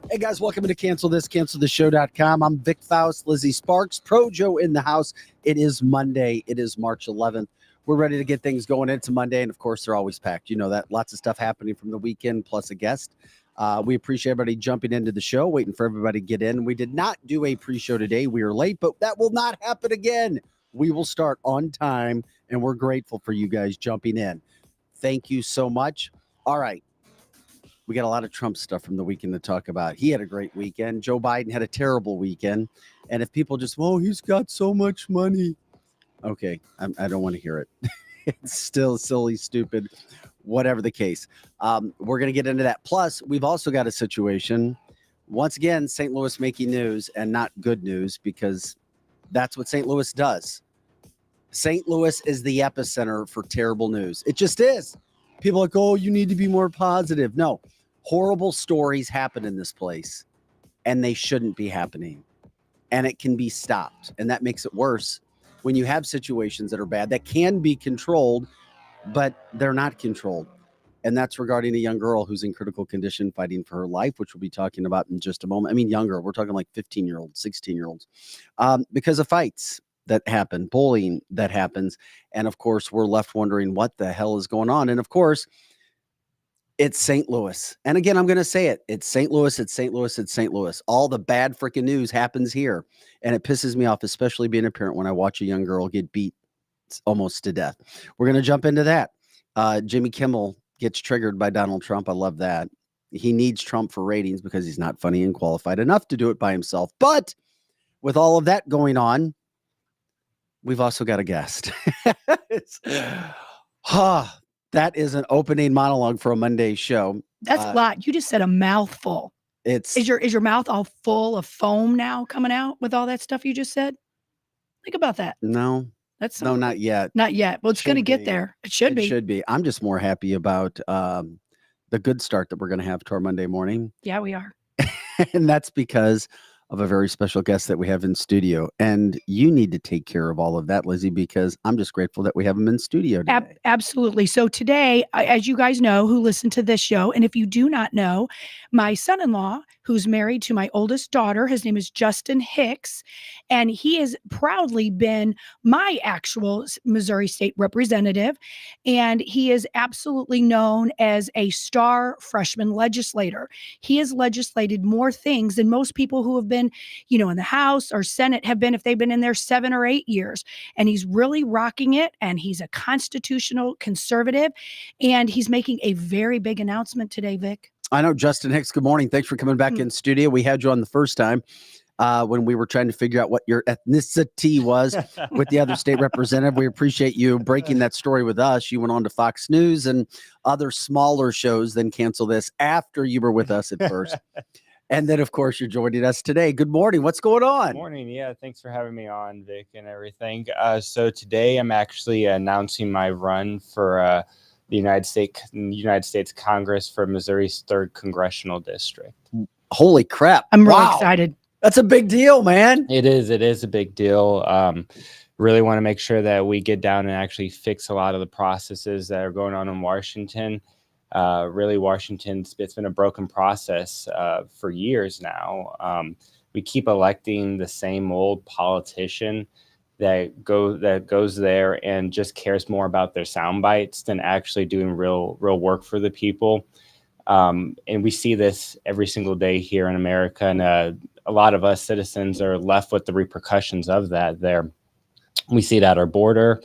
Hey guys, welcome to cancelthisshow.com. I'm Vic Faust, Lizzie Sparks, Pro Joe in the house. It is Monday. It is March 11th. We're ready to get things going into Monday, and of course, they're always packed. You know that. Lots of stuff happening from the weekend, plus a guest. We appreciate everybody jumping into the show, waiting for everybody to get in. We did not do a pre-show today. We are late, but that will not happen again. We will start on time, and we're grateful for you guys jumping in. Thank you so much. All right. We got a lot of Trump stuff from the weekend to talk about. He had a great weekend. Joe Biden had a terrible weekend. And if people just, he's got so much money. Okay, I don't want to hear it. It's still silly, stupid, whatever the case. We're going to get into that. Plus, we've also got a situation. Once again, St. Louis making news, and not good news, because that's what St. Louis does. St. Louis is the epicenter for terrible news. It just is. People are like, you need to be more positive. No, horrible stories happen in this place, and they shouldn't be happening. And it can be stopped. And that makes it worse when you have situations that are bad that can be controlled, but they're not controlled. And that's regarding a young girl who's in critical condition fighting for her life, which we'll be talking about in just a moment. I mean, younger. We're talking like 15-year-olds, 16-year-olds, because of fights that happen, bullying that happens. And of course, we're left wondering what the hell is going on. And of course, it's St. Louis. And again, I'm going to say it. It's St. Louis. It's St. Louis. It's St. Louis. All the bad freaking news happens here. And it pisses me off, especially being a parent, when I watch a young girl get beat almost to death. We're going to jump into that. Jimmy Kimmel gets triggered by Donald Trump. I love that. He needs Trump for ratings because he's not funny and qualified enough to do it by himself. But with all of that going on, we've also got a guest. That is an opening monologue for a Monday show. That's a lot. You just said a mouthful. Is your mouth all full of foam now coming out with all that stuff you just said? Think about that. No, not yet. Not yet. Well, it's going to get there. It should be. It should be. I'm just more happy about the good start that we're going to have to our Monday morning. Yeah, we are. And that's because of a very special guest that we have in studio. And you need to take care of all of that, Lizzie, because I'm just grateful that we have him in studio today. Absolutely. So today, as you guys know, who listen to this show, and if you do not know, my son-in-law, who's married to my oldest daughter, his name is JustinHicks, and he has proudly been my actual Missouri State representative. And he is absolutely known as a star freshman legislator. He has legislated more things than most people who have been, in the House or Senate have been if they've been in there 7 or 8 years. And he's really rocking it. And he's a constitutional conservative. And he's making a very big announcement today, Vic. I know. JustinHicks, good morning. Thanks for coming back in studio. We had you on the first time when we were trying to figure out what your ethnicity was with the other state representative. We appreciate you breaking that story with us. You went on to Fox News and other smaller shows, then Cancel This after you were with us at first. And then, of course, you're joining us today. Good morning. What's going on? Good morning. Yeah, thanks for having me on, Vic, and everything. So today I'm actually announcing my run for the United States Congress for Missouri's 3rd Congressional District. Holy crap. I'm really excited. That's a big deal, man. It is. It is a big deal. Really want to make sure that we get down and actually fix a lot of the processes that are going on in Washington. Really, it's been a broken process for years now. We keep electing the same old politician that goes there and just cares more about their sound bites than actually doing real work for the people. And we see this every single day here in America, and a lot of us citizens are left with the repercussions of that. We see it at our border.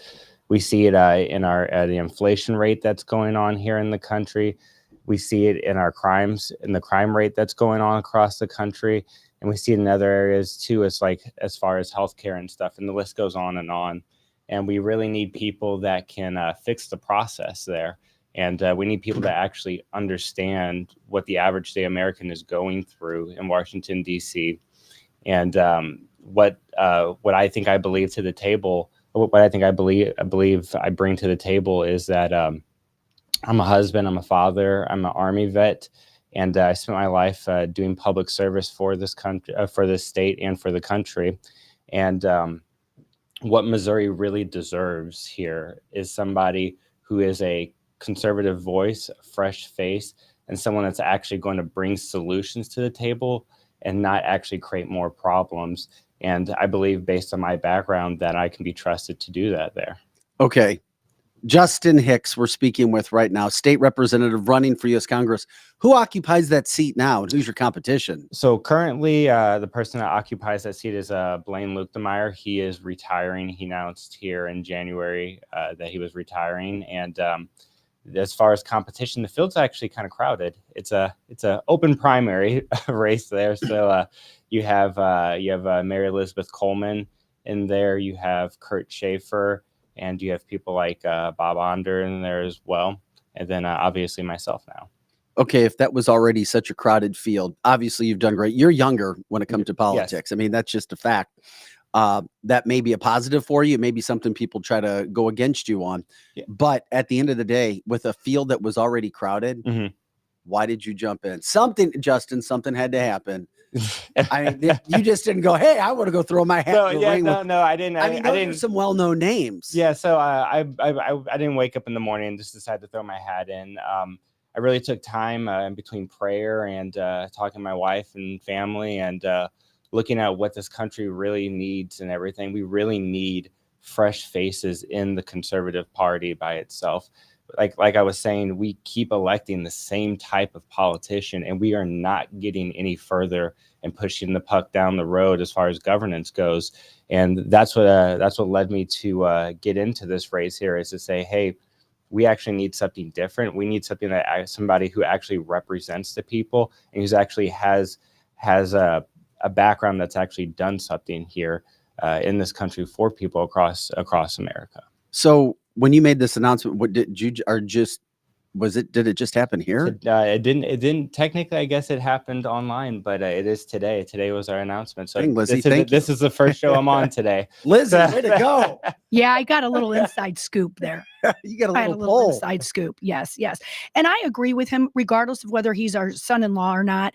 We see it in the inflation rate that's going on here in the country. We see it in our crimes, in the crime rate that's going on across the country. And we see it in other areas too, as far as healthcare and stuff. And the list goes on. And we really need people that can fix the process there. And we need people that actually understand what the average day American is going through in Washington, D.C. And what I think I believe to the table. What I think I believe I bring to the table is that I'm a husband, I'm a father, I'm an Army vet, and I spent my life doing public service for this country, for this state, and for the country. And what Missouri really deserves here is somebody who is a conservative voice, a fresh face and someone that's actually going to bring solutions to the table and not actually create more problems. And I believe, based on my background, that I can be trusted to do that there. Okay. Justin Hicks, we're speaking with right now, state representative running for U.S. Congress. Who occupies that seat now, and who's your competition? So currently, the person that occupies that seat is Blaine Luetkemeyer. He is retiring. He announced here in January that he was retiring. And as far as competition, the field's actually kind of crowded. It's a open primary race there. So you have Mary Elizabeth Coleman in there. You have Kurt Schaefer. And you have people like Bob Onder in there as well. And then obviously myself now. Okay, if that was already such a crowded field, obviously you've done great. You're younger when it comes to politics. Yes. I mean, that's just a fact. That may be a positive for you. It may be something people try to go against you on. Yeah. But at the end of the day, with a field that was already crowded, why did you jump in? Something had to happen. I mean, you just didn't go, hey, I want to go throw my hat in the ring. No, I didn't. I mean, those are some well-known names. Yeah, so I didn't wake up in the morning and just decide to throw my hat in. I really took time in between prayer and talking to my wife and family and looking at what this country really needs and everything. We really need fresh faces in the conservative party by itself. Like I was saying, we keep electing the same type of politician, and we are not getting any further and pushing the puck down the road as far as governance goes. And that's what led me to get into this race here, is to say, hey, we actually need something different. We need something that somebody who actually represents the people and who's actually has a background that's actually done something here in this country for people across America. So when you made this announcement, what did you did it just happen here? It didn't technically. I guess it happened online, but it is today. Today was our announcement. So Dang, Lizzie, this is the first show I'm on today. Lizzie, way to go. Yeah, I got a little inside scoop there. You got I had a little inside scoop. Yes. And I agree with him, regardless of whether he's our son-in-law or not.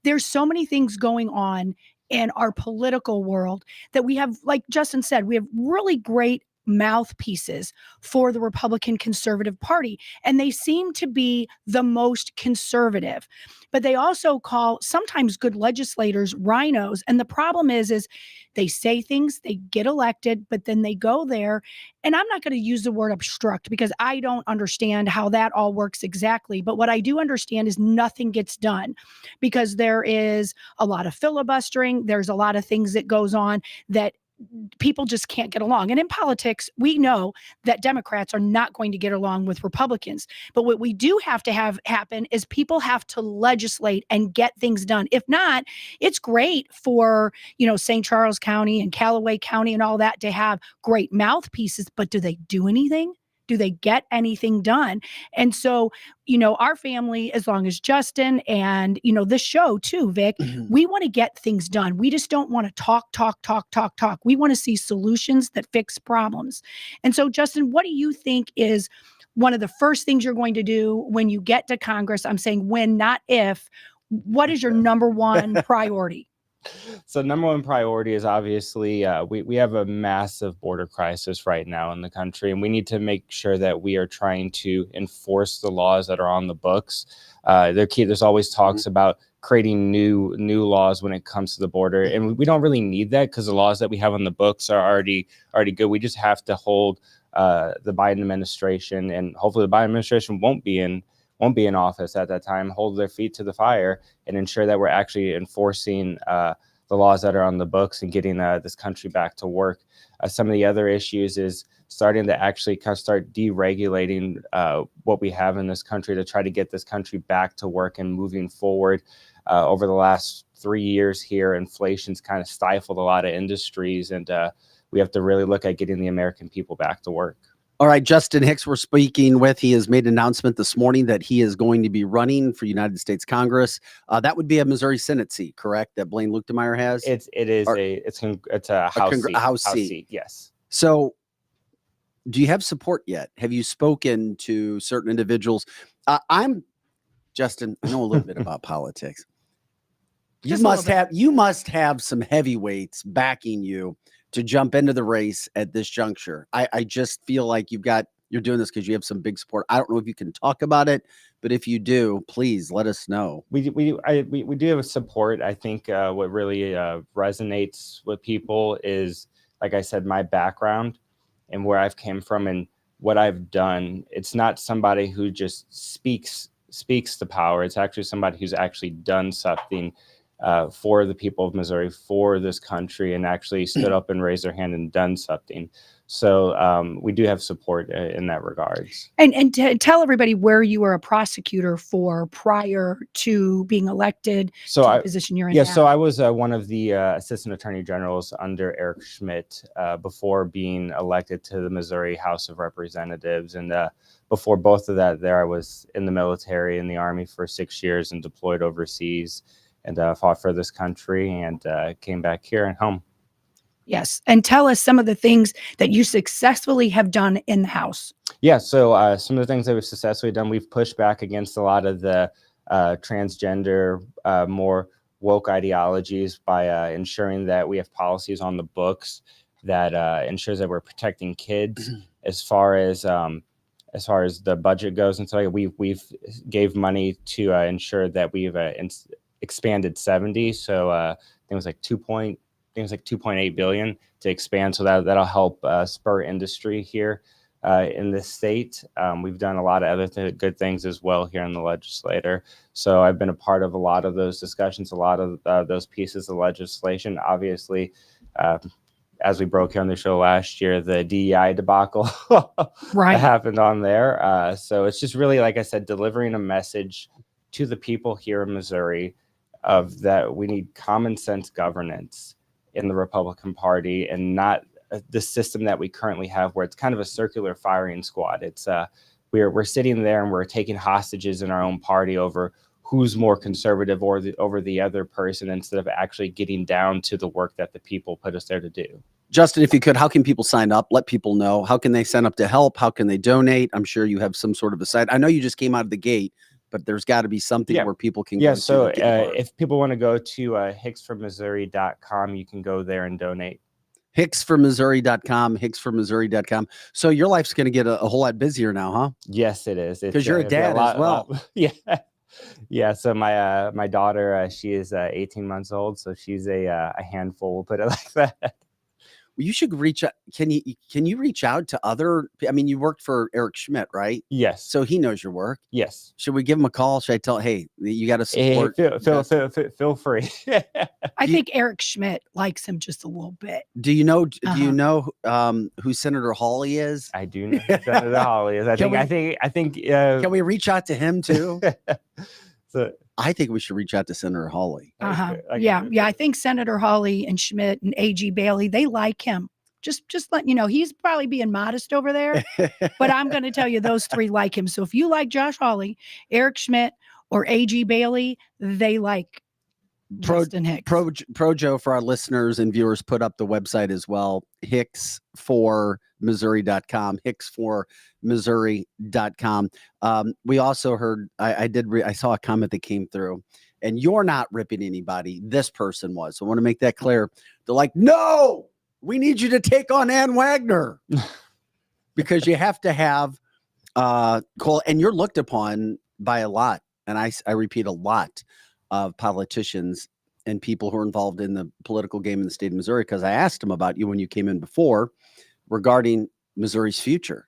There's so many things going on in our political world that we have, like Justin said, we have really great mouthpieces for the Republican Conservative Party, and they seem to be the most conservative. But they also call sometimes good legislators rhinos, and the problem is they say things, they get elected, but then they go there, and I'm not going to use the word obstruct because I don't understand how that all works exactly. But what I do understand is nothing gets done because there is a lot of filibustering. There's a lot of things that goes on that people just can't get along. And in politics, we know that Democrats are not going to get along with Republicans. But what we do have to have happen is people have to legislate and get things done. If not, it's great for, St. Charles County and Callaway County and all that to have great mouthpieces, but do they do anything? Do they get anything done? And so, our family, as long as Justin and, this show too, Vic, we want to get things done. We just don't want to talk. We want to see solutions that fix problems. And so, Justin, what do you think is one of the first things you're going to do when you get to Congress? I'm saying when, not if. What is your number one priority? So number one priority is obviously we have a massive border crisis right now in the country, and we need to make sure that we are trying to enforce the laws that are on the books. There's always talks about creating new laws when it comes to the border, and we don't really need that because the laws that we have on the books are already good. We just have to hold the Biden administration, and hopefully the Biden administration won't be in office at that time, hold their feet to the fire and ensure that we're actually enforcing the laws that are on the books and getting this country back to work. Some of the other issues is starting to actually kind of start deregulating what we have in this country to try to get this country back to work and moving forward. Over the last 3 years here, inflation's kind of stifled a lot of industries, and we have to really look at getting the American people back to work. All right, Justin Hicks, we're speaking with. He has made an announcement this morning that he is going to be running for United States Congress. That would be a Missouri Senate seat, correct? That Blaine Luetkemeyer has. It's a House seat. Yes. So, do you have support yet? Have you spoken to certain individuals? Justin. I know a little bit about politics. You must have some heavyweights backing you to jump into the race at this juncture. I just feel like you're doing this because you have some big support. I don't know if you can talk about it, But if you do, please let us know. We do have support. I think what really resonates with people is, like I said, my background and where I've came from and what I've done. It's not somebody who just speaks the power. It's actually somebody who's actually done something for the people of Missouri, for this country, and actually stood up and raised their hand and done something. So we do have support in that regards. And tell everybody where you were a prosecutor for prior to being elected to the position you're in now. So I was one of the assistant attorney generals under Eric Schmidt before being elected to the Missouri House of Representatives. And before both of that, I was in the military, in the Army for 6 years and deployed overseas and fought for this country and came back here and home. Yes. And tell us some of the things that you successfully have done in the House. Yeah. So some of the things that we've successfully done, we've pushed back against a lot of the transgender, more woke ideologies by ensuring that we have policies on the books that ensures that we're protecting kids as far as the budget goes. And so we've gave money to ensure that we've expanded 70. So I think it was like 2.8 billion to expand. So that'll help spur industry here in this state. We've done a lot of other good things as well here in the legislature. So I've been a part of a lot of those discussions, a lot of those pieces of legislation. Obviously, as we broke here on the show last year, the DEI debacle Right. happened on there. So it's just really, like I said, delivering a message to the people here in Missouri of that we need common sense governance in the Republican Party and not the system that we currently have where it's kind of a circular firing squad. It's we're sitting there and we're taking hostages in our own party over who's more conservative over the other person instead of actually getting down to the work that the people put us there to do. Justin, if you could, how can people sign up? Let people know. How can they sign up to help? How can they donate? I'm sure you have some sort of a site. I know you just came out of the gate, but there's got to be something where people can go so to if people want to go to hicksformissouri.com, you can go there and donate. hicksformissouri.com. So your life's going to get a whole lot busier now, huh? Yes, it is. Because you're a dad as well. Yeah. So my daughter, she is 18 months old, so she's a handful. We'll put it like that. You should reach out. Can you reach out to other? I mean, you worked for Eric Schmidt, right? Yes. So he knows your work. Yes. Should we give him a call? Should I tell? Hey, you got to support. Hey, feel free. I think Eric Schmidt likes him just a little bit. Do you know? Do you know who Senator Hawley is? I do know who Senator Hawley is. I think. Can we reach out to him too? So I think we should reach out to Senator Hawley. Yeah. I think Senator Hawley and Schmidt and A.G. Bailey, they like him. Just letting you know, he's probably being modest over there, but I'm going to tell you those three like him. So if you like Josh Hawley, Eric Schmidt, or A.G. Bailey, they like JustinHicks. Projo, for our listeners and viewers, put up the website as well, hicksformissouri.com, hicksformissouri.com. We also heard, I saw a comment that came through, and you're not ripping anybody. This person was. So I want to make that clear. They're like, no, we need you to take on Ann Wagner because you have to have Cole, and you're looked upon by a lot. And I repeat, a lot of politicians and people who are involved in the political game in the state of Missouri, because I asked them about you when you came in before regarding Missouri's future.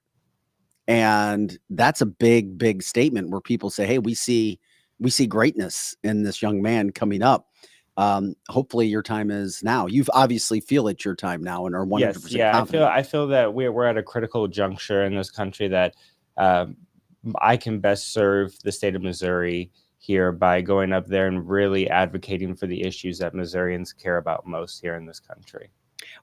And that's a big, big statement where people say, hey, we see greatness in this young man coming up. Hopefully your time is now. You've obviously feel it's your time now and are 100% confident. I feel that we're at a critical juncture in this country that I can best serve the state of Missouri here by going up there and really advocating for the issues that Missourians care about most here in this country.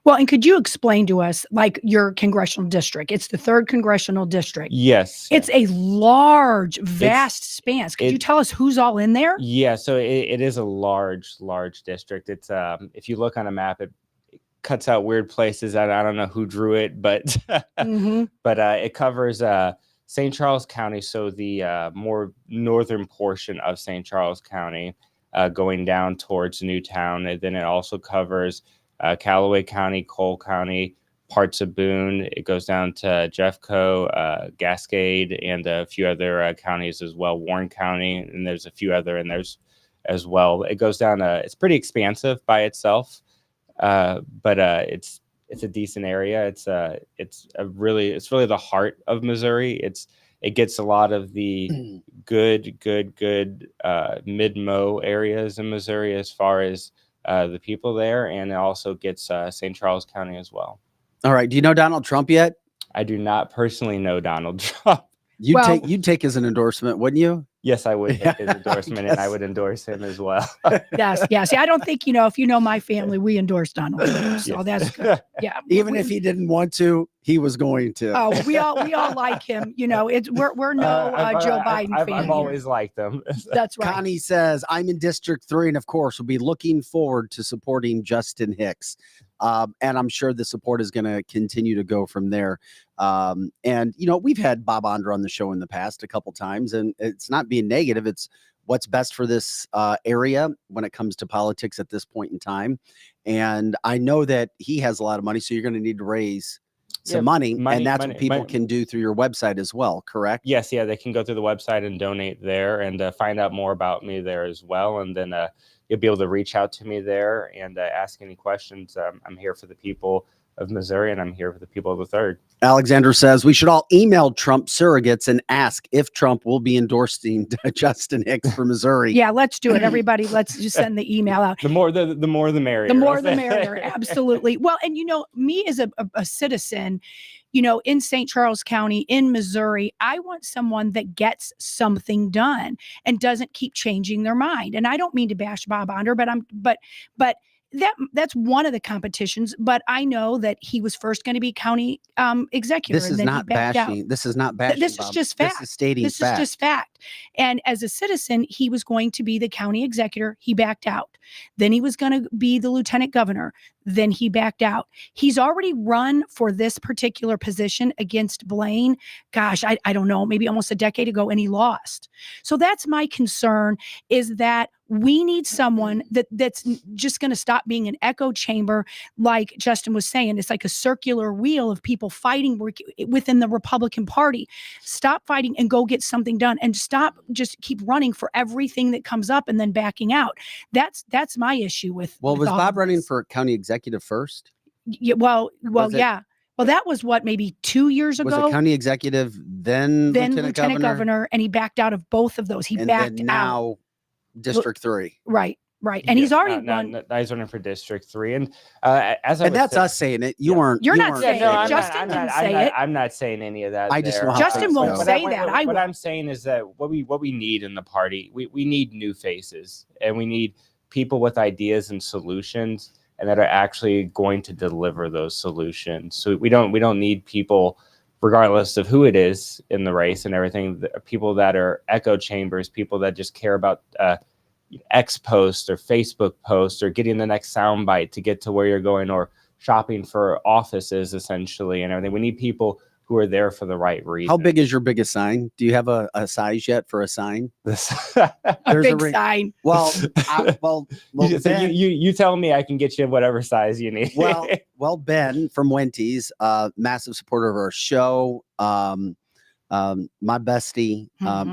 Well, and could you explain to us, like, your congressional district? It's the 3rd congressional district. Yes. It's a large, vast span. Could you tell us who's all in there? Yeah, so it is a large district. It's if you look on a map, it cuts out weird places. I don't know who drew it, but but it covers St. Charles County, so the more northern portion of St. Charles County, going down towards Newtown, and then it also covers Callaway County, Cole County, parts of Boone. It goes down to Jeffco, Cascade, and a few other counties as well, Warren County, and there's a few other in there as well. It goes down. It's pretty expansive by itself, but it's a decent area. It's really the heart of Missouri. It gets a lot of the good mid-mo areas in Missouri as far as the people there, and it also gets St. Charles County as well. All right. Do you know Donald Trump yet? I do not personally know Donald Trump. You'd take as an endorsement, wouldn't you? Yes, I would take his endorsement, and I would endorse him as well. Yes. See, I don't think, if you know my family, we endorse Donald Trump. So that's good. Yeah. Even if he didn't want to, he was going to. Oh, we all like him. We're no Joe Biden fan. I've always liked them. That's right. Connie says, I'm in District 3, and of course, we'll be looking forward to supporting JustinHicks. And I'm sure the support is going to continue to go from there. And we've had Bob Onder on the show in the past a couple times, and it's not being negative. It's what's best for this area when it comes to politics at this point in time. And I know that he has a lot of money, so you're going to need to raise some money, and that's what people can do through your website as well, correct? Yes, yeah, they can go through the website and donate there, and find out more about me there as well. And then you'll be able to reach out to me there and ask any questions. I'm here for the people of Missouri, and I'm here for the people of the 3rd. Alexander says we should all email Trump surrogates and ask if Trump will be endorsing JustinHicks for Missouri. Yeah, let's do it. Everybody, let's just send the email out. The more the merrier. The more the merrier. Absolutely. Well, and me as a citizen, in St. Charles County, in Missouri, I want someone that gets something done and doesn't keep changing their mind. And I don't mean to bash Bob Onder, but that's one of the competitions. But I know that he was first going to be county executive. This is not bashing. This is not bashing. This is just fact. This is stating fact. This is just fact. And as a citizen, he was going to be the county executive. He backed out. Then he was going to be the lieutenant governor. Then he backed out. He's already run for this particular position against Blaine. Gosh, I don't know, maybe almost a decade ago, and he lost. So that's my concern, is that we need someone that's just going to stop being an echo chamber, like Justin was saying. It's like a circular wheel of people fighting within the Republican Party. Stop fighting and go get something done, and stop just keep running for everything that comes up and then backing out. That's my issue with. Well, was Bob running for county executive first? Yeah. Well, yeah. Well, that was maybe 2 years ago. Was it county executive, then lieutenant governor, and he backed out of both of those. He backed out. Now District 3. Right. And he's already run. He's running for District 3, and that's us saying it. You're not saying it. Justin didn't say it. I'm not saying any of that. I just know how Justin won't say that. What I'm saying is that what we need in the party, we need new faces, and we need people with ideas and solutions, and that are actually going to deliver those solutions. So we don't need people, regardless of who it is in the race and everything, people that are echo chambers, people that just care about X post or Facebook post or getting the next soundbite to get to where you're going, or shopping for offices essentially and everything. We need people who are there for the right reason. How big is your biggest sign? Do you have a size yet for a sign? There's a big sign. Well, you tell me, I can get you whatever size you need. well, Ben from Wenty's, massive supporter of our show. My bestie,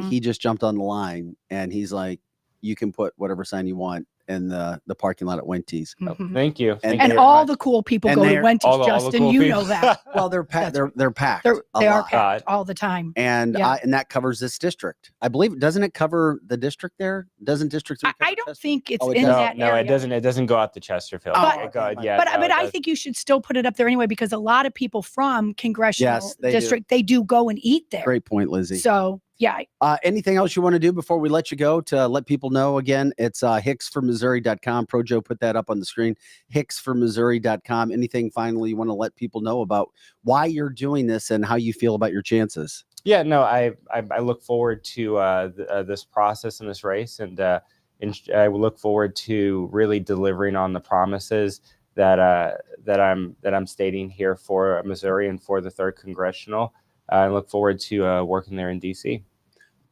he just jumped on the line and he's like, you can put whatever sign you want in the parking lot at Wenty's. Mm-hmm. Thank you. And all the cool people go to Wenty's, Justin. Cool you know that. Well, they're packed. They're packed. They are packed all the time. And and that covers this district. I believe. Doesn't it cover the district there? Doesn't District 3 cover I don't Chester? think it's in that area. No, it doesn't. It doesn't go out to Chesterfield. But I think you should still put it up there anyway, because a lot of people from congressional district, they do go and eat there. Great point, Lizzie. So yeah. Anything else you want to do before we let you go to let people know? Again, it's hicksformissouri.com. Pro Joe put that up on the screen. hicksformissouri.com. Anything finally you want to let people know about why you're doing this and how you feel about your chances? Yeah, no, I look forward to this process and this race, and I look forward to really delivering on the promises that I'm stating here for Missouri and for the 3rd Congressional. I look forward to working there in DC.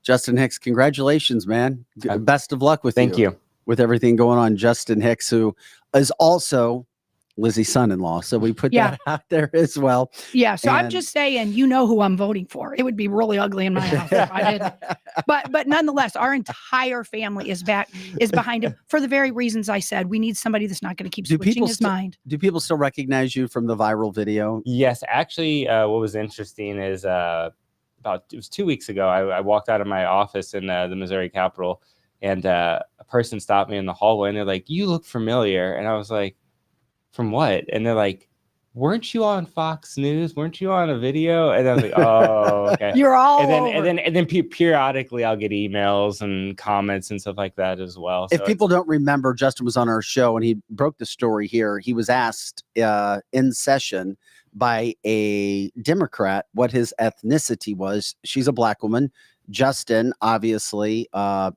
JustinHicks, congratulations, man. Best of luck with Thank you. With everything going on. JustinHicks, who is also Lizzie's son-in-law. So we put Yeah. that out there as well. Yeah. So I'm And- just saying, you know who I'm voting for. It would be really ugly in my house if I didn't. But nonetheless, our entire family is behind him for the very reasons I said. We need somebody that's not going to keep Do switching people his sti- mind. Do people still recognize you from the viral video? Yes, actually, what was interesting is it was 2 weeks ago. I walked out of my office in the Missouri Capitol, and a person stopped me in the hallway, and they're like, "You look familiar," and I was like, "From what?" And they're like, "Weren't you on Fox News? Weren't you on a video?" And I was like, "Oh, okay." You're all and then over. and then periodically I'll get emails and comments and stuff like that as well. If people don't remember, Justin was on our show and he broke the story here. He was asked in session by a Democrat what his ethnicity was. She's a black woman. Justin obviously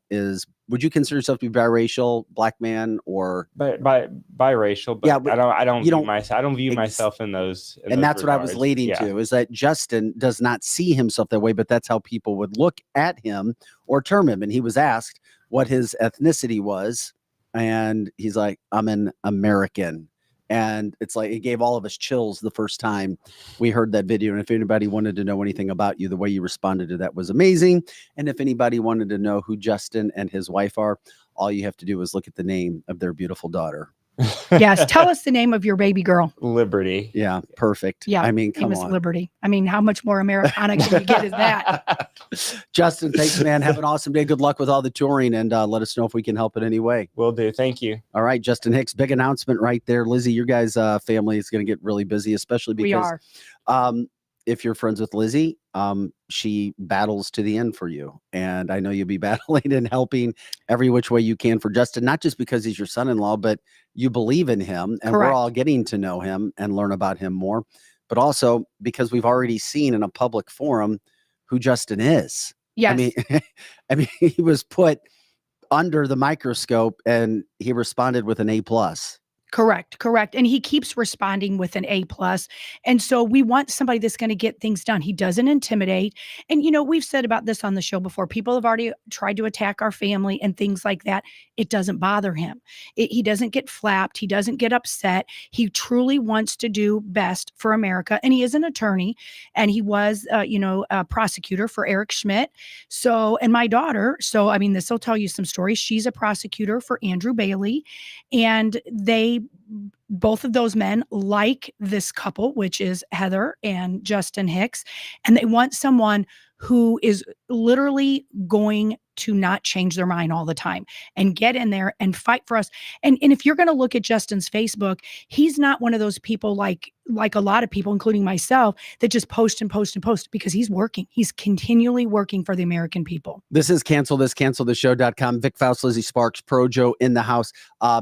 is. Would you consider yourself to be biracial, black man, or biracial? But Yeah, I don't you view don't- myself. I don't view myself in those. and that's what I was leading Yeah. to, is that Justin does not see himself that way, but that's how people would look at him or term him. And he was asked what his ethnicity was, and he's like, "I'm an American." And it's like, it gave all of us chills the first time we heard that video. And if anybody wanted to know anything about you, the way you responded to that was amazing. And if anybody wanted to know who Justin and his wife are, all you have to do is look at the name of their beautiful daughter. Yes. Tell us the name of your baby girl. Liberty. Yeah, perfect. Yeah. I mean, Name come is on. Liberty. I mean, how much more Americana can you get is that? Justin, thanks, man. Have an awesome day. Good luck with all the touring, and let us know if we can help in any way. Will do. Thank you. All right, Justin Hicks, big announcement right there. Lizzie, your guys' family is going to get really busy, especially We because are. if you're friends with Lizzie, she battles to the end for you. And I know you'll be battling and helping every which way you can for Justin, not just because he's your son-in-law, but you believe in him, and we're Correct. all getting to know him and learn about him more, but also because we've already seen in a public forum who Justin is. Yes. I mean, he was put under the microscope and he responded with an A+. Correct. And he keeps responding with an A+. And so we want somebody that's going to get things done. He doesn't intimidate. And, we've said about this on the show before. People have already tried to attack our family and things like that. It doesn't bother him. He doesn't get flapped. He doesn't get upset. He truly wants to do best for America. And he is an attorney, and he was, a prosecutor for Eric Schmidt. So, and my daughter, this will tell you some stories. She's a prosecutor for Andrew Bailey, and both of those men like this couple, which is Heather and Justin Hicks, and they want someone who is literally going to not change their mind all the time and get in there and fight for us. And if you're going to look at Justin's Facebook, he's not one of those people like a lot of people, including myself, that just post and post and post, because he's working. He's continually working for the American people. This is cancelthisshow.com. Vic Faust, Lizzie Sparks, Pro Joe in the house.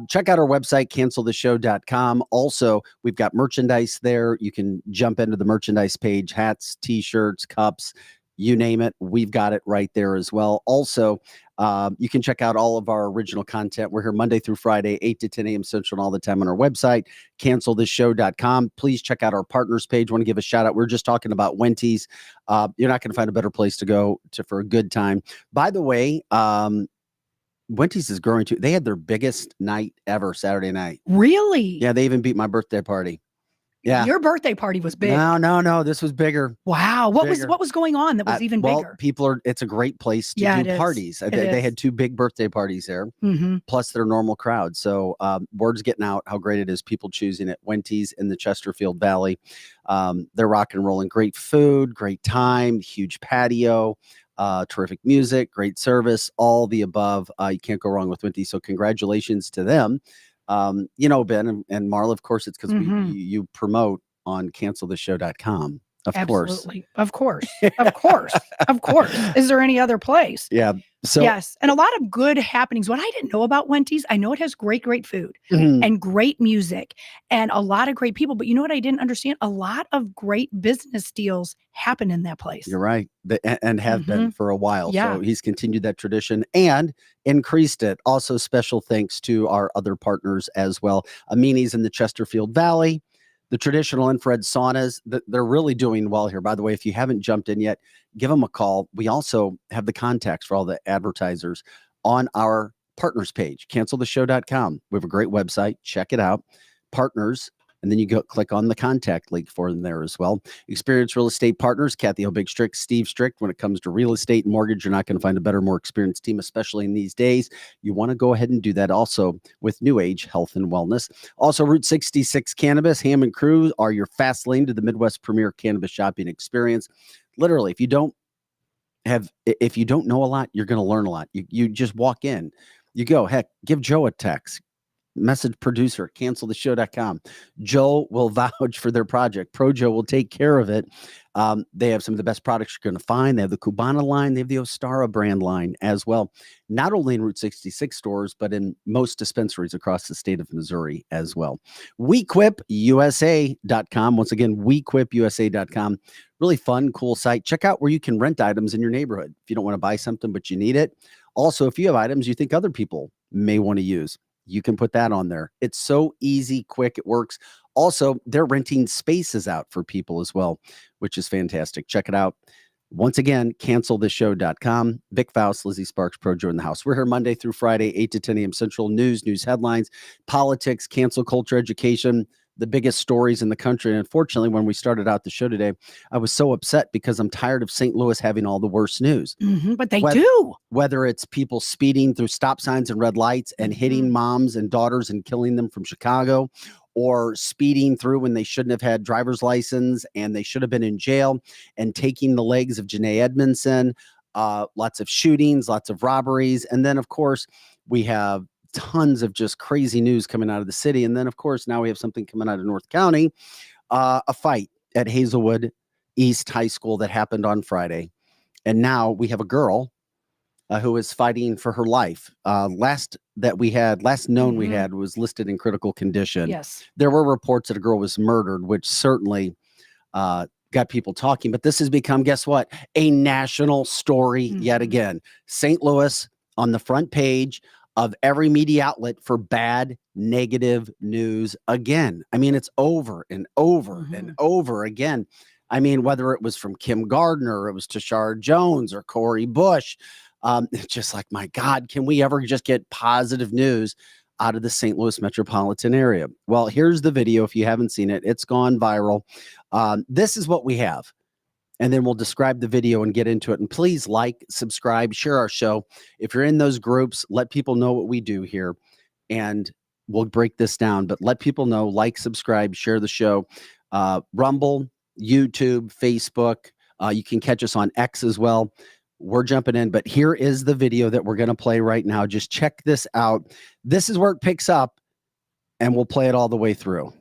Check out our website, cancelthisshow.com. Also, we've got merchandise there. You can jump into the merchandise page, hats, t-shirts, cups, you name it. We've got it right there as well. Also, you can check out all of our original content. We're here Monday through Friday, 8 to 10 a.m. Central, and all the time on our website, cancelthisshow.com. Please check out our partners page. I want to give a shout out. We're just talking about Wendy's. You're not going to find a better place to go for a good time. By the way, Wendy's is growing too. They had their biggest night ever Saturday night. Really? Yeah, they even beat my birthday party. Yeah. Your birthday party was big. No. This was bigger. Wow. What Bigger. was going on that was even bigger? It's a great place to Yeah, do it is. parties. It They is. had 2 big birthday parties there, Mm-hmm. plus their normal crowd. So word's getting out how great it is. People choosing it. Wendy's in the Chesterfield Valley. They're rock and rolling. Great food, great time, huge patio, terrific music, great service, all the above. You can't go wrong with Wendy's. So congratulations to them. Ben and Marla, of course, it's because you promote on cancelthisshow.com. Absolutely. Of course. Is there any other place? Yeah. So yes. And a lot of good happenings. What I didn't know about Wendy's, I know it has great food and great music and a lot of great people. But you know what I didn't understand? A lot of great business deals happen in that place. You're right. And have been for a while. Yeah. So he's continued that tradition and increased it. Also, special thanks to our other partners as well. Amini's in the Chesterfield Valley. The traditional infrared saunas, they're really doing well here. By the way, if you haven't jumped in yet, give them a call. We also have the contacts for all the advertisers on our partners page, cancelthisshow.com. We have a great website. Check it out. Partners, And then you go click on the contact link for them there as well. Experienced real estate partners, Kathy Obig Strick, Steve Strick. When it comes to real estate and mortgage, you're not going to find a better, more experienced team, especially in these days. You want to go ahead and do that also with New Age Health and Wellness. Also, Route 66 Cannabis, Ham and Crew are your fast lane to the Midwest premier cannabis shopping experience. Literally, if you don't know a lot, you're going to learn a lot. You just walk in, you go, heck, give Joe a text. Message producer, canceltheshow.com. Joe will vouch for their project. Projo will take care of it. They have some of the best products you're going to find. They have the Cubana line. They have the Ostara brand line as well. Not only in Route 66 stores, but in most dispensaries across the state of Missouri as well. WeQuipUSA.com. Once again, WeQuipUSA.com. Really fun, cool site. Check out where you can rent items in your neighborhood if you don't want to buy something, but you need it. Also, if you have items you think other people may want to use, you can put that on there. It's so easy, quick, it works. Also, they're renting spaces out for people as well, which is fantastic. Check it out. Once again, canceltheshow.com. Vic Faust, Lizzie Sparks, Projo in the house. We're here Monday through Friday, 8 to 10 a.m. Central. News headlines, politics, cancel culture, education, the biggest stories in the country. And unfortunately, when we started out the show today, I was so upset because I'm tired of St. Louis having all the worst news. But they do. Whether it's people speeding through stop signs and red lights and hitting moms and daughters and killing them from Chicago, or speeding through when they shouldn't have had driver's license and they should have been in jail, and taking the legs of Janae Edmondson, lots of shootings, lots of robberies. And then, of course, we have tons of just crazy news coming out of the city. And then, of course, now we have something coming out of North County, a fight at Hazelwood East High School that happened on Friday. And now we have a girl who is fighting for her life. Last known we had was listed in critical condition. Yes. There were reports that a girl was murdered, which certainly got people talking. But this has become, guess what? A national story yet again. St. Louis on the front page of every media outlet for bad, negative news again. I mean, it's over and over and over again. I mean, whether it was from Kim Gardner, or it was Tashara Jones or Corey Bush, it's just like, my God, can we ever just get positive news out of the St. Louis metropolitan area? Well, here's the video. If you haven't seen it, it's gone viral. This is what we have. And then we'll describe the video and get into it. And please like, subscribe, share our show. If you're in those groups, let people know what we do here. And we'll break this down. But let people know, like, subscribe, share the show. Rumble, YouTube, Facebook. You can catch us on X as well. We're jumping in. But here is the video that we're going to play right now. Just check this out. This is where it picks up. And we'll play it all the way through.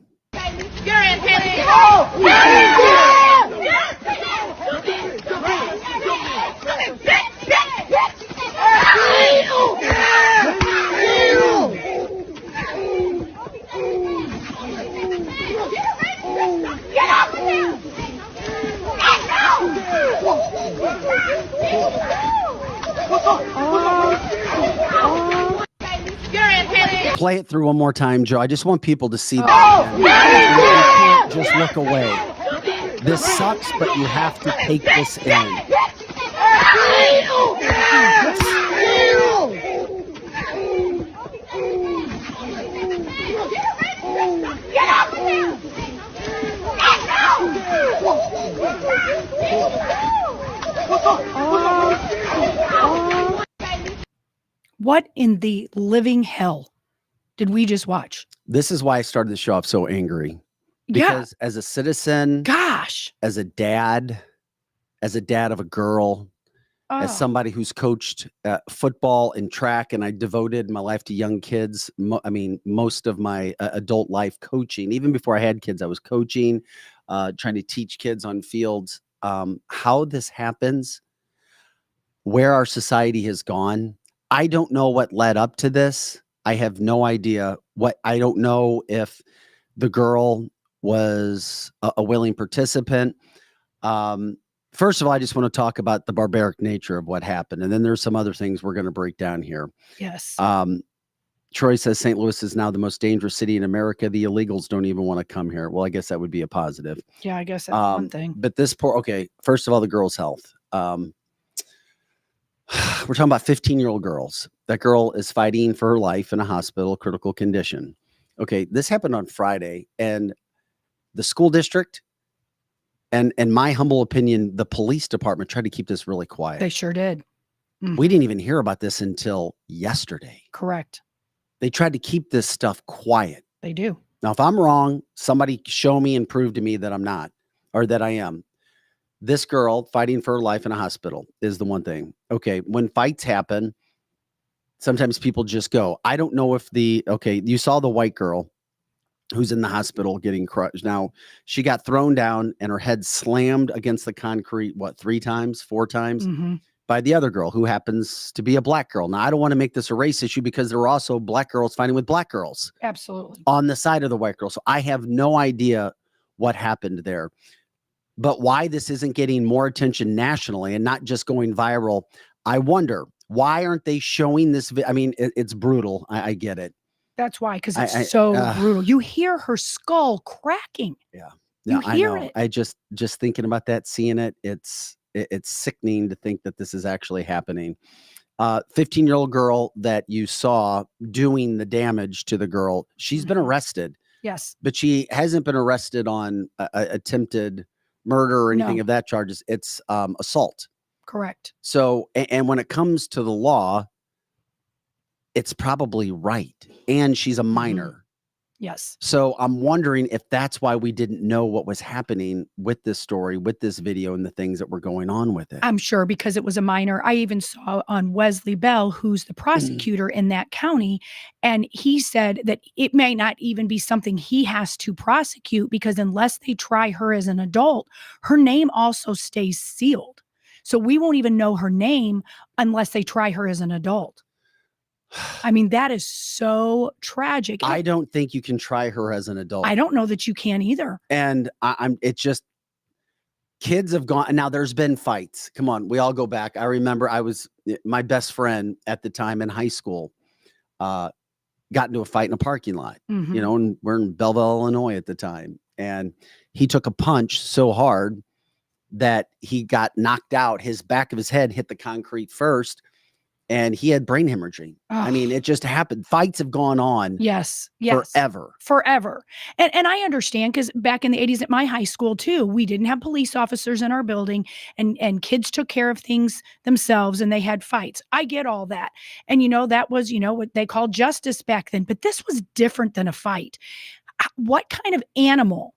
You're in, Haley. Play it through one more time, Joe. I just want people to see that. You can't just look away. This sucks, but you have to take this in. What in the living hell did we just watch? This is why I started the show off so angry. Because as a citizen, as a dad of a girl, as somebody who's coached football and track, and I devoted my life to young kids. Most of my adult life coaching, even before I had kids, I was coaching, trying to teach kids on fields. How this happens, where our society has gone. I don't know what led up to this. I have no idea I don't know if the girl was a willing participant. First of all, I just want to talk about the barbaric nature of what happened. And then there's some other things we're going to break down here. Yes. Troy says St. Louis is now the most dangerous city in America. The illegals don't even want to come here. Well, I guess that would be a positive. Yeah, I guess that's one thing. But first of all, the girl's health. We're talking about 15-year-old girls. That girl is fighting for her life in a hospital, critical condition. Okay, this happened on Friday, and the school district, and in my humble opinion, the police department tried to keep this really quiet. They sure did. We didn't even hear about this until yesterday. Correct. They tried to keep this stuff quiet. They do. Now, if I'm wrong, somebody show me and prove to me that I'm not, or that I am. This girl fighting for her life in a hospital is the one thing. Okay, when fights happen, sometimes people just go. I don't know if you saw the white girl who's in the hospital getting crushed. Now, she got thrown down and her head slammed against the concrete, 3 times, 4 times, by the other girl who happens to be a black girl. Now, I don't want to make this a race issue because there were also black girls fighting with black girls. Absolutely. On the side of the white girl. So I have no idea what happened there. But why this isn't getting more attention nationally and not just going viral, I wonder. Why aren't they showing this? I mean, it's brutal. I get it. That's why, because it's so brutal. You hear her skull cracking. Yeah. You hear it. I just thinking about that, seeing it, it's sickening to think that this is actually happening. 15-year-old girl that you saw doing the damage to the girl, she's been arrested. Yes. But she hasn't been arrested on attempted murder or anything of that charges. It's assault. Correct. So, and when it comes to the law, it's probably right. And she's a minor. Yes. So I'm wondering if that's why we didn't know what was happening with this story, with this video, and the things that were going on with it. I'm sure, because it was a minor. I even saw on Wesley Bell, who's the prosecutor in that county, and he said that it may not even be something he has to prosecute, because unless they try her as an adult, her name also stays sealed. So we won't even know her name unless they try her as an adult. I mean, that is so tragic. I don't think you can try her as an adult. I don't know that you can either. And it's just, kids have gone. Now there's been fights. Come on. We all go back. I remember my best friend at the time in high school, got into a fight in a parking lot, and we're in Belleville, Illinois at the time. And he took a punch so hard that he got knocked out. His back of his head hit the concrete first. And he had brain hemorrhaging. Oh. I mean, it just happened. Fights have gone on. Yes. Forever. And I understand, because back in the 80s at my high school too, we didn't have police officers in our building, and kids took care of things themselves, and they had fights. I get all that. And that was, what they called justice back then. But this was different than a fight. What kind of animal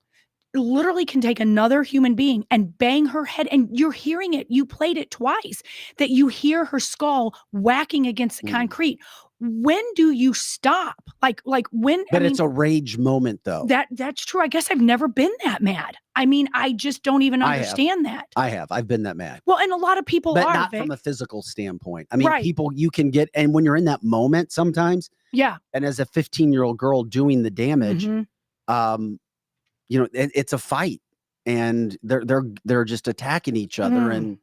literally can take another human being and bang her head? And you're hearing it. You played it twice, that you hear her skull whacking against the concrete. When do you stop? Like when? But it's a rage moment, though. That's true. I guess I've never been that mad. I mean, I just don't even understand that. I've been that mad. Well, and a lot of people but are, not Vic. From a physical standpoint. I mean, people you can get, and when you're in that moment, sometimes. Yeah. And as a 15-year-old girl doing the damage, it's a fight, and they're just attacking each other. And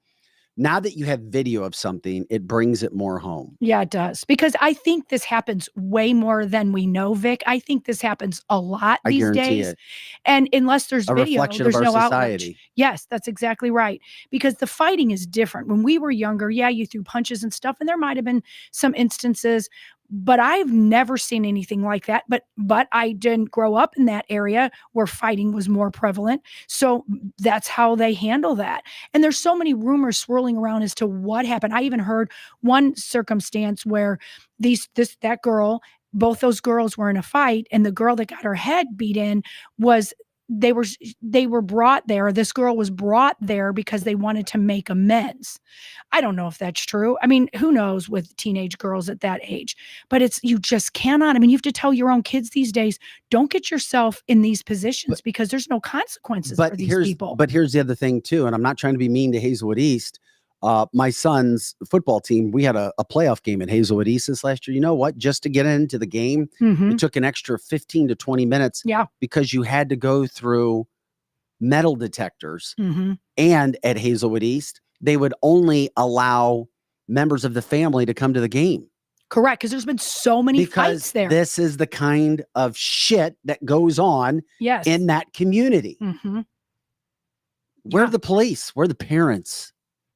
now that you have video of something, it brings it more home. Yeah, it does. Because I think this happens way more than we know, Vic. I think this happens a lot these days. It. And unless there's a video, reflection there's of our no society. Outrage. Yes, that's exactly right. Because the fighting is different. When we were younger, you threw punches and stuff, and there might have been some instances, but I've never seen anything like that. But I didn't grow up in that area where fighting was more prevalent. So that's how they handle that. And there's so many rumors swirling around as to what happened. I even heard one circumstance where that girl, both those girls were in a fight, and the girl that got her head beat in they were brought there. This girl was brought there because they wanted to make amends. I don't know if that's true. I mean, who knows with teenage girls at that age, but you just cannot. I mean, you have to tell your own kids these days, don't get yourself in these positions, because there's no consequences for these people. But here's the other thing too. And I'm not trying to be mean to Hazelwood East. My son's football team, we had a playoff game at Hazelwood East this last year. You know what? Just to get into the game, it took an extra 15 to 20 minutes. Yeah. Because you had to go through metal detectors. And at Hazelwood East, they would only allow members of the family to come to the game. Correct. Because there's been so many fights there. This is the kind of shit that goes on in that community. Where are the police? Where are the parents?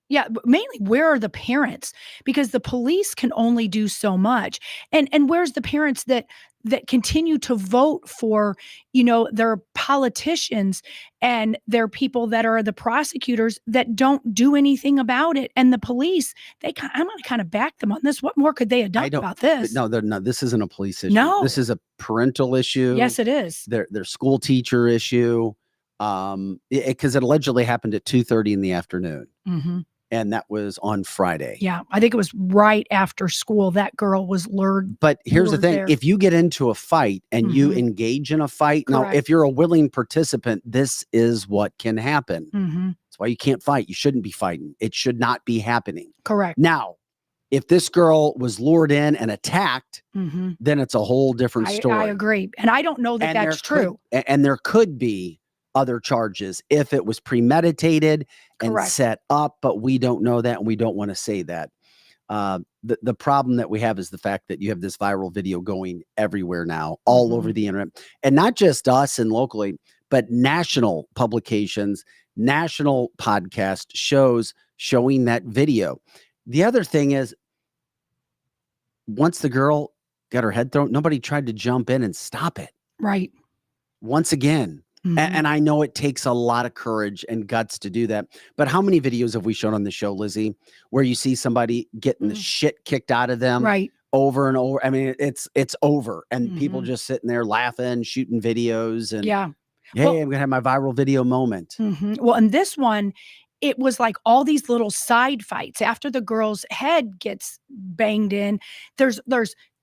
Yeah, but mainly, where are the parents? Because the police can only do so much. And where's the parents that that continue to vote for, their politicians and their people that are the prosecutors that don't do anything about it. And the police, I'm going to kind of back them on this. What more could they have done about this? No, they're not. This isn't a police issue. No. This is a parental issue. Yes, it is. Their school teacher issue. Because it allegedly happened at 2:30 in the afternoon. Mm-hmm. And that was on Friday. Yeah, I think it was right after school that girl was lured. But here's the thing. There. If you get into a fight and you engage in a fight, Correct. now, if you're a willing participant, this is what can happen. Mm-hmm. That's why you can't fight. You shouldn't be fighting. It should not be happening. Correct. Now, if this girl was lured in and attacked, then it's a whole different story. I agree. And I don't know that that's true. And there could be other charges if it was premeditated and set up, but we don't know that, and we don't want to say that. The problem that we have is the fact that you have this viral video going everywhere now, all over the internet, and not just us and locally, but national publications, national podcast shows showing that video. The other thing is, once the girl got her head thrown, nobody tried to jump in and stop it. Right. Once again. And I know it takes a lot of courage and guts to do that. But how many videos have we shown on the show, Lizzie, where you see somebody getting the shit kicked out of them over and over? I mean, it's over. And people just sitting there laughing, shooting videos. And hey, I'm going to have my viral video moment. Well, and this one, it was like all these little side fights. After the girl's head gets banged in, there's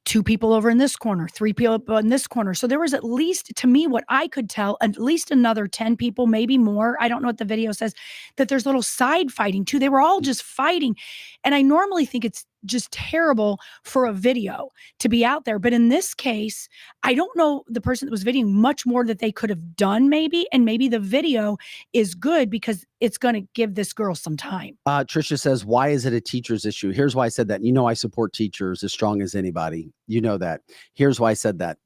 2 people over in this corner, 3 people in this corner. So there was, at least to me, what I could tell, at least another 10 people, maybe more. I don't know what the video says, that there's little side fighting too. They were all just fighting. And I normally think it's just terrible for a video to be out there. But in this case, I don't know the person that was videoing much more that they could have done maybe. And maybe the video is good because it's going to give this girl some time. Trisha says, why is it a teacher's issue? Here's why I said that. I support teachers as strong as anybody. You know that. Here's why I said that.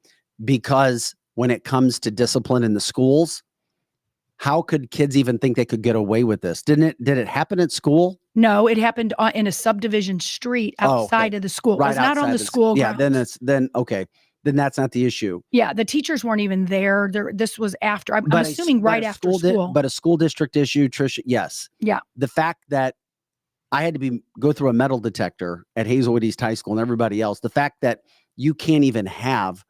Because when it comes to discipline in the schools, how could kids even think they could get away with this? Did it happen at school? No, it happened in a subdivision street outside of the school. It was not on the school grounds. Then that's not the issue. Yeah, the teachers weren't even there. This was after. I'm assuming right after school. But a school district issue, Trisha, yes. Yeah. The fact that I had to go through a metal detector at Hazelwood East High School and everybody else, the fact that you can't even have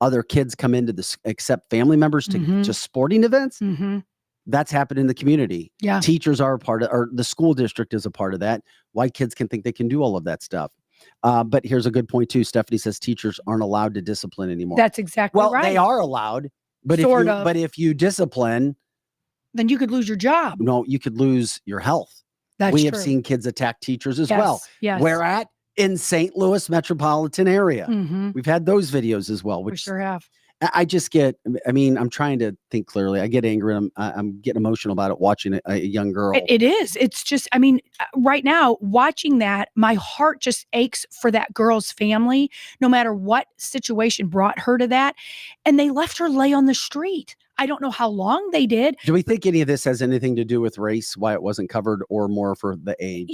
other kids come into this except family members to sporting events, that's happened in the community. Yeah. Teachers are a part of, or the school district is a part of that. Why kids can think they can do all of that stuff. But here's a good point too. Stephanie says teachers aren't allowed to discipline anymore. That's exactly right. Well, they are allowed, but if you discipline, then you could lose your job. No, you could lose your health. We have seen kids attack teachers as well. Yes. Where at? In St. Louis metropolitan area. We've had those videos as well. We sure have. I'm trying to think clearly. I get angry and I'm getting emotional about it watching a young girl. It is. It's just, right now watching that, my heart just aches for that girl's family, no matter what situation brought her to that. And they left her lay on the street. I don't know how long they did. Do we think any of this has anything to do with race, why it wasn't covered, or more for the age?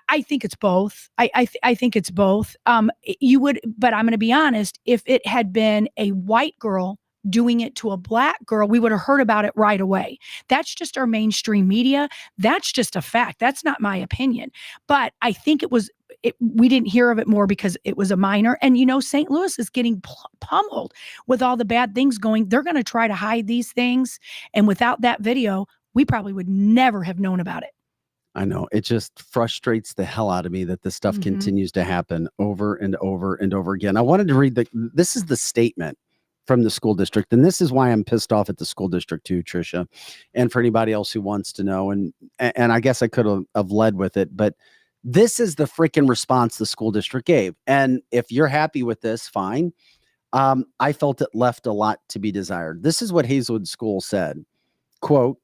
I think it's both. I think it's both. But I'm going to be honest, if it had been a white girl doing it to a black girl, we would have heard about it right away. That's just our mainstream media. That's just a fact. That's not my opinion. But I think we didn't hear of it more because it was a minor. And, St. Louis is getting pummeled with all the bad things going. They're going to try to hide these things. And without that video, we probably would never have known about it. I know. It just frustrates the hell out of me that this stuff continues to happen over and over and over again. I wanted to read this is the statement from the school district. And this is why I'm pissed off at the school district too, Trisha, and for anybody else who wants to know. And I guess I could have led with it, but this is the freaking response the school district gave. And if you're happy with this, fine. I felt it left a lot to be desired. This is what Hazelwood School said, quote,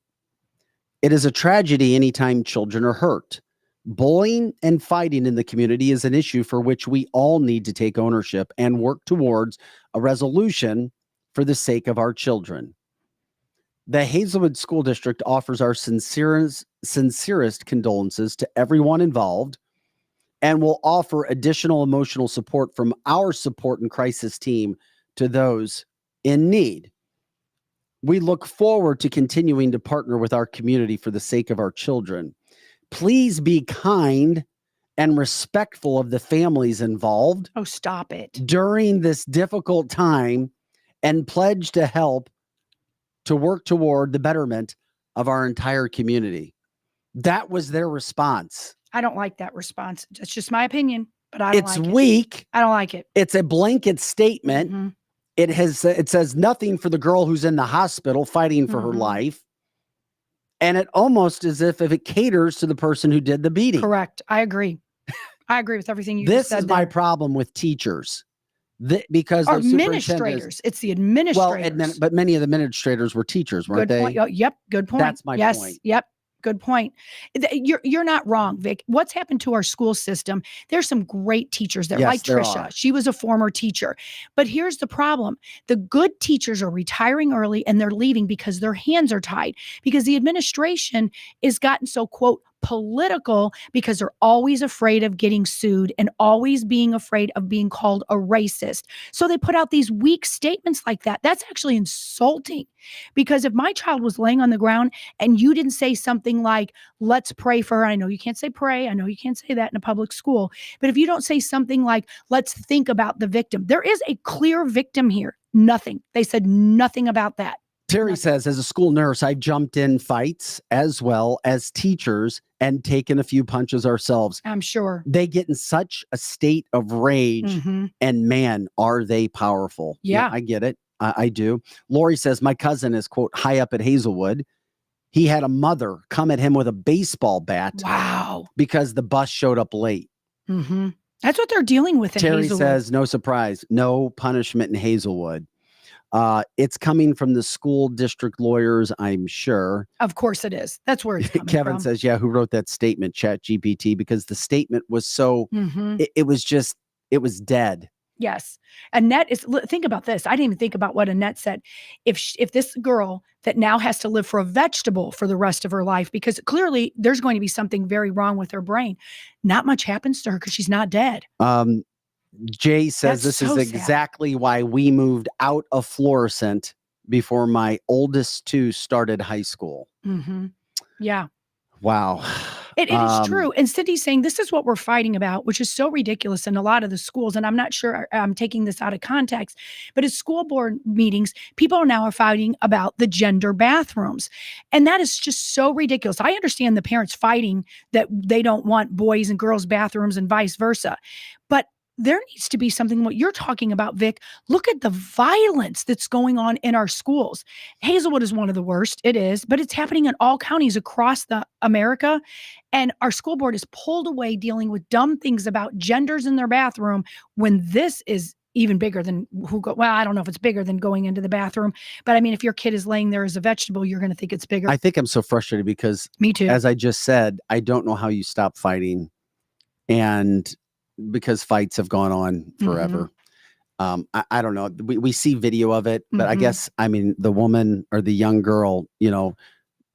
"It is a tragedy anytime children are hurt. Bullying and fighting in the community is an issue for which we all need to take ownership and work towards a resolution for the sake of our children. The Hazelwood School District offers our sincerest condolences to everyone involved and will offer additional emotional support from our support and crisis team to those in need. We look forward to continuing to partner with our community for the sake of our children. Please be kind and respectful of the families involved Oh, stop it. during this difficult time and pledge to help to work toward the betterment of our entire community. That was their response. I don't like that response. It's just my opinion, but I don't It's like it. weak. I don't like it. It's a blanket statement. Mhm. It says nothing for the girl who's in the hospital fighting for her Mhm. life. And it almost as if it caters to the person who did the beating. Correct. I agree. I agree with everything you This just said is my there. problem with teachers. Because Or those superintendents- administrators. It's the administrators. Well, but many of the administrators were teachers, weren't Good they? point. Oh, yep. Good point. That's my yes. point. Yep. Good point. You're not wrong, Vic. What's happened to our school system? There's some great teachers there, Yes, like there Trisha. are. She was a former teacher. But here's the problem. The good teachers are retiring early and they're leaving because their hands are tied, because the administration is gotten so, quote, political because they're always afraid of getting sued and always being afraid of being called a racist. So they put out these weak statements like that. That's actually insulting, because if my child was laying on the ground and you didn't say something like, let's pray for her. I know you can't say pray. I know you can't say that in a public school. But if you don't say something like, let's think about the victim, there is a clear victim here. Nothing. They said nothing about that. Terry Nothing. says, as a school nurse, I've jumped in fights as well as teachers and taken a few punches ourselves. I'm sure. They get in such a state of rage, Mhm. and man, are they powerful. Yeah. I get it. I do. Lori says, my cousin is, quote, high up at Hazelwood. He had a mother come at him with a baseball bat Wow. because the bus showed up late. Mhm. That's what they're dealing with in Terry Hazelwood. says, no surprise, no punishment in Hazelwood. It's coming from the school district lawyers, I'm sure. Of course it is. That's where it's coming Kevin from. says, yeah, who wrote that statement? ChatGPT, because the statement was so, Mhm. it was dead. Yes. Annette think about this. I didn't even think about what Annette said. If this girl that now has to live for a vegetable for the rest of her life, because clearly there's going to be something very wrong with her brain, not much happens to her because she's not dead. Jay says, That's this so is sad. exactly why we moved out of fluorescent before my oldest two started high school. Mm-hmm. Yeah. Wow. It is true. And Cindy's saying this is what we're fighting about, which is so ridiculous in a lot of the schools. And I'm not sure I'm taking this out of context, but at school board meetings, people are now fighting about the gender bathrooms. And that is just so ridiculous. I understand the parents fighting that they don't want boys and girls bathrooms and vice versa. But there needs to be something, what you're talking about, Vic. Look at the violence that's going on in our schools. Hazelwood is one of the worst. It is, but it's happening in all counties across America. And our school board is pulled away dealing with dumb things about genders in their bathroom when this is even bigger than well, I don't know if it's bigger than going into the bathroom, but I mean, if your kid is laying there as a vegetable, you're going to think it's bigger. I think I'm so frustrated because, Me too. as I just said, I don't know how you stop fighting. And because fights have gone on forever. I don't know. We see video of it, but I guess, I mean, the woman or the young girl,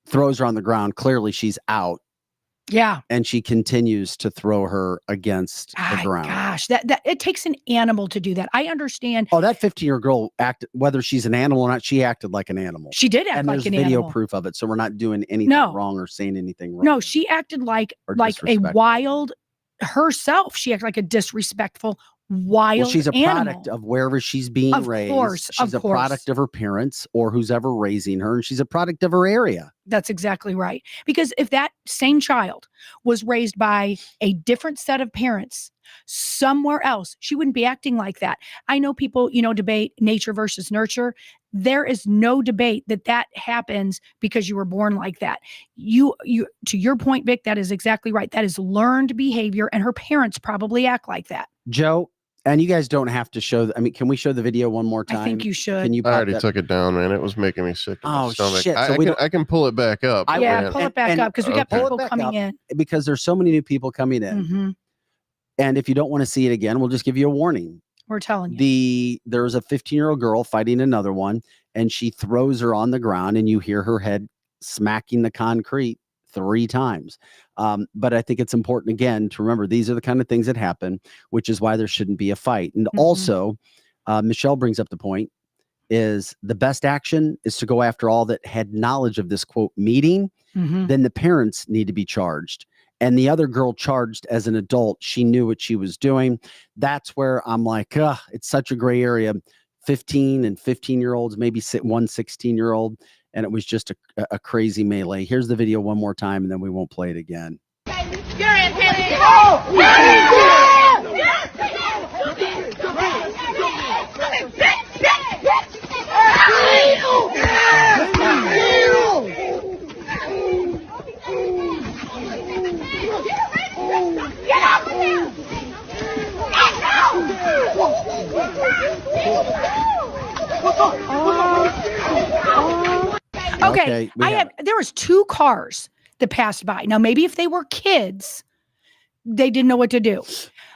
throws her on the ground. Clearly she's out. Yeah. And she continues to throw her against the ground. Gosh, that it takes an animal to do that. I understand. Oh, that 15-year-old girl acted, whether she's an animal or not, she acted like an animal. She did act and like there's an video animal. proof of it. So we're not doing anything wrong or saying anything wrong. No, she acted like a disrespectful. wild herself. She acted like a disrespectful wild Well, she's a animal. product of wherever she's being raised. She's a product of her parents or who's ever raising her, and she's a product of her area. That's exactly right. Because if that same child was raised by a different set of parents somewhere else, she wouldn't be acting like that. I know people, debate nature versus nurture. There is no debate that happens because you were born like that. You to your point, Vic, that is exactly right. That is learned behavior, and her parents probably act like that. Joe, and you guys don't have to show. Can we show the video one more time? I think you should. Can you? I already took it down, man. It was making me sick in my stomach. Shit! So I can pull it back up. Pull it back up because we got people coming in. Because there's so many new people coming in. And if you don't want to see it again, we'll just give you a warning. We're telling you. There's a 15-year-old girl fighting another one, and she throws her on the ground, and you hear her head smacking the concrete 3 times. But I think it's important, again, to remember these are the kind of things that happen, which is why there shouldn't be a fight. And also, Michelle brings up the point is the best action is to go after all that had knowledge of this quote meeting. Then the parents need to be charged. And the other girl charged as an adult, she knew what she was doing. That's where I'm like, it's such a gray area. 15 and 15-year-olds, maybe one 16-year-old. And it was just a crazy melee. Here's the video one more time, and then we won't play it again. You're in handcuffs. Get off of him! Okay, there was 2 cars that passed by. Now, maybe if they were kids, they didn't know what to do.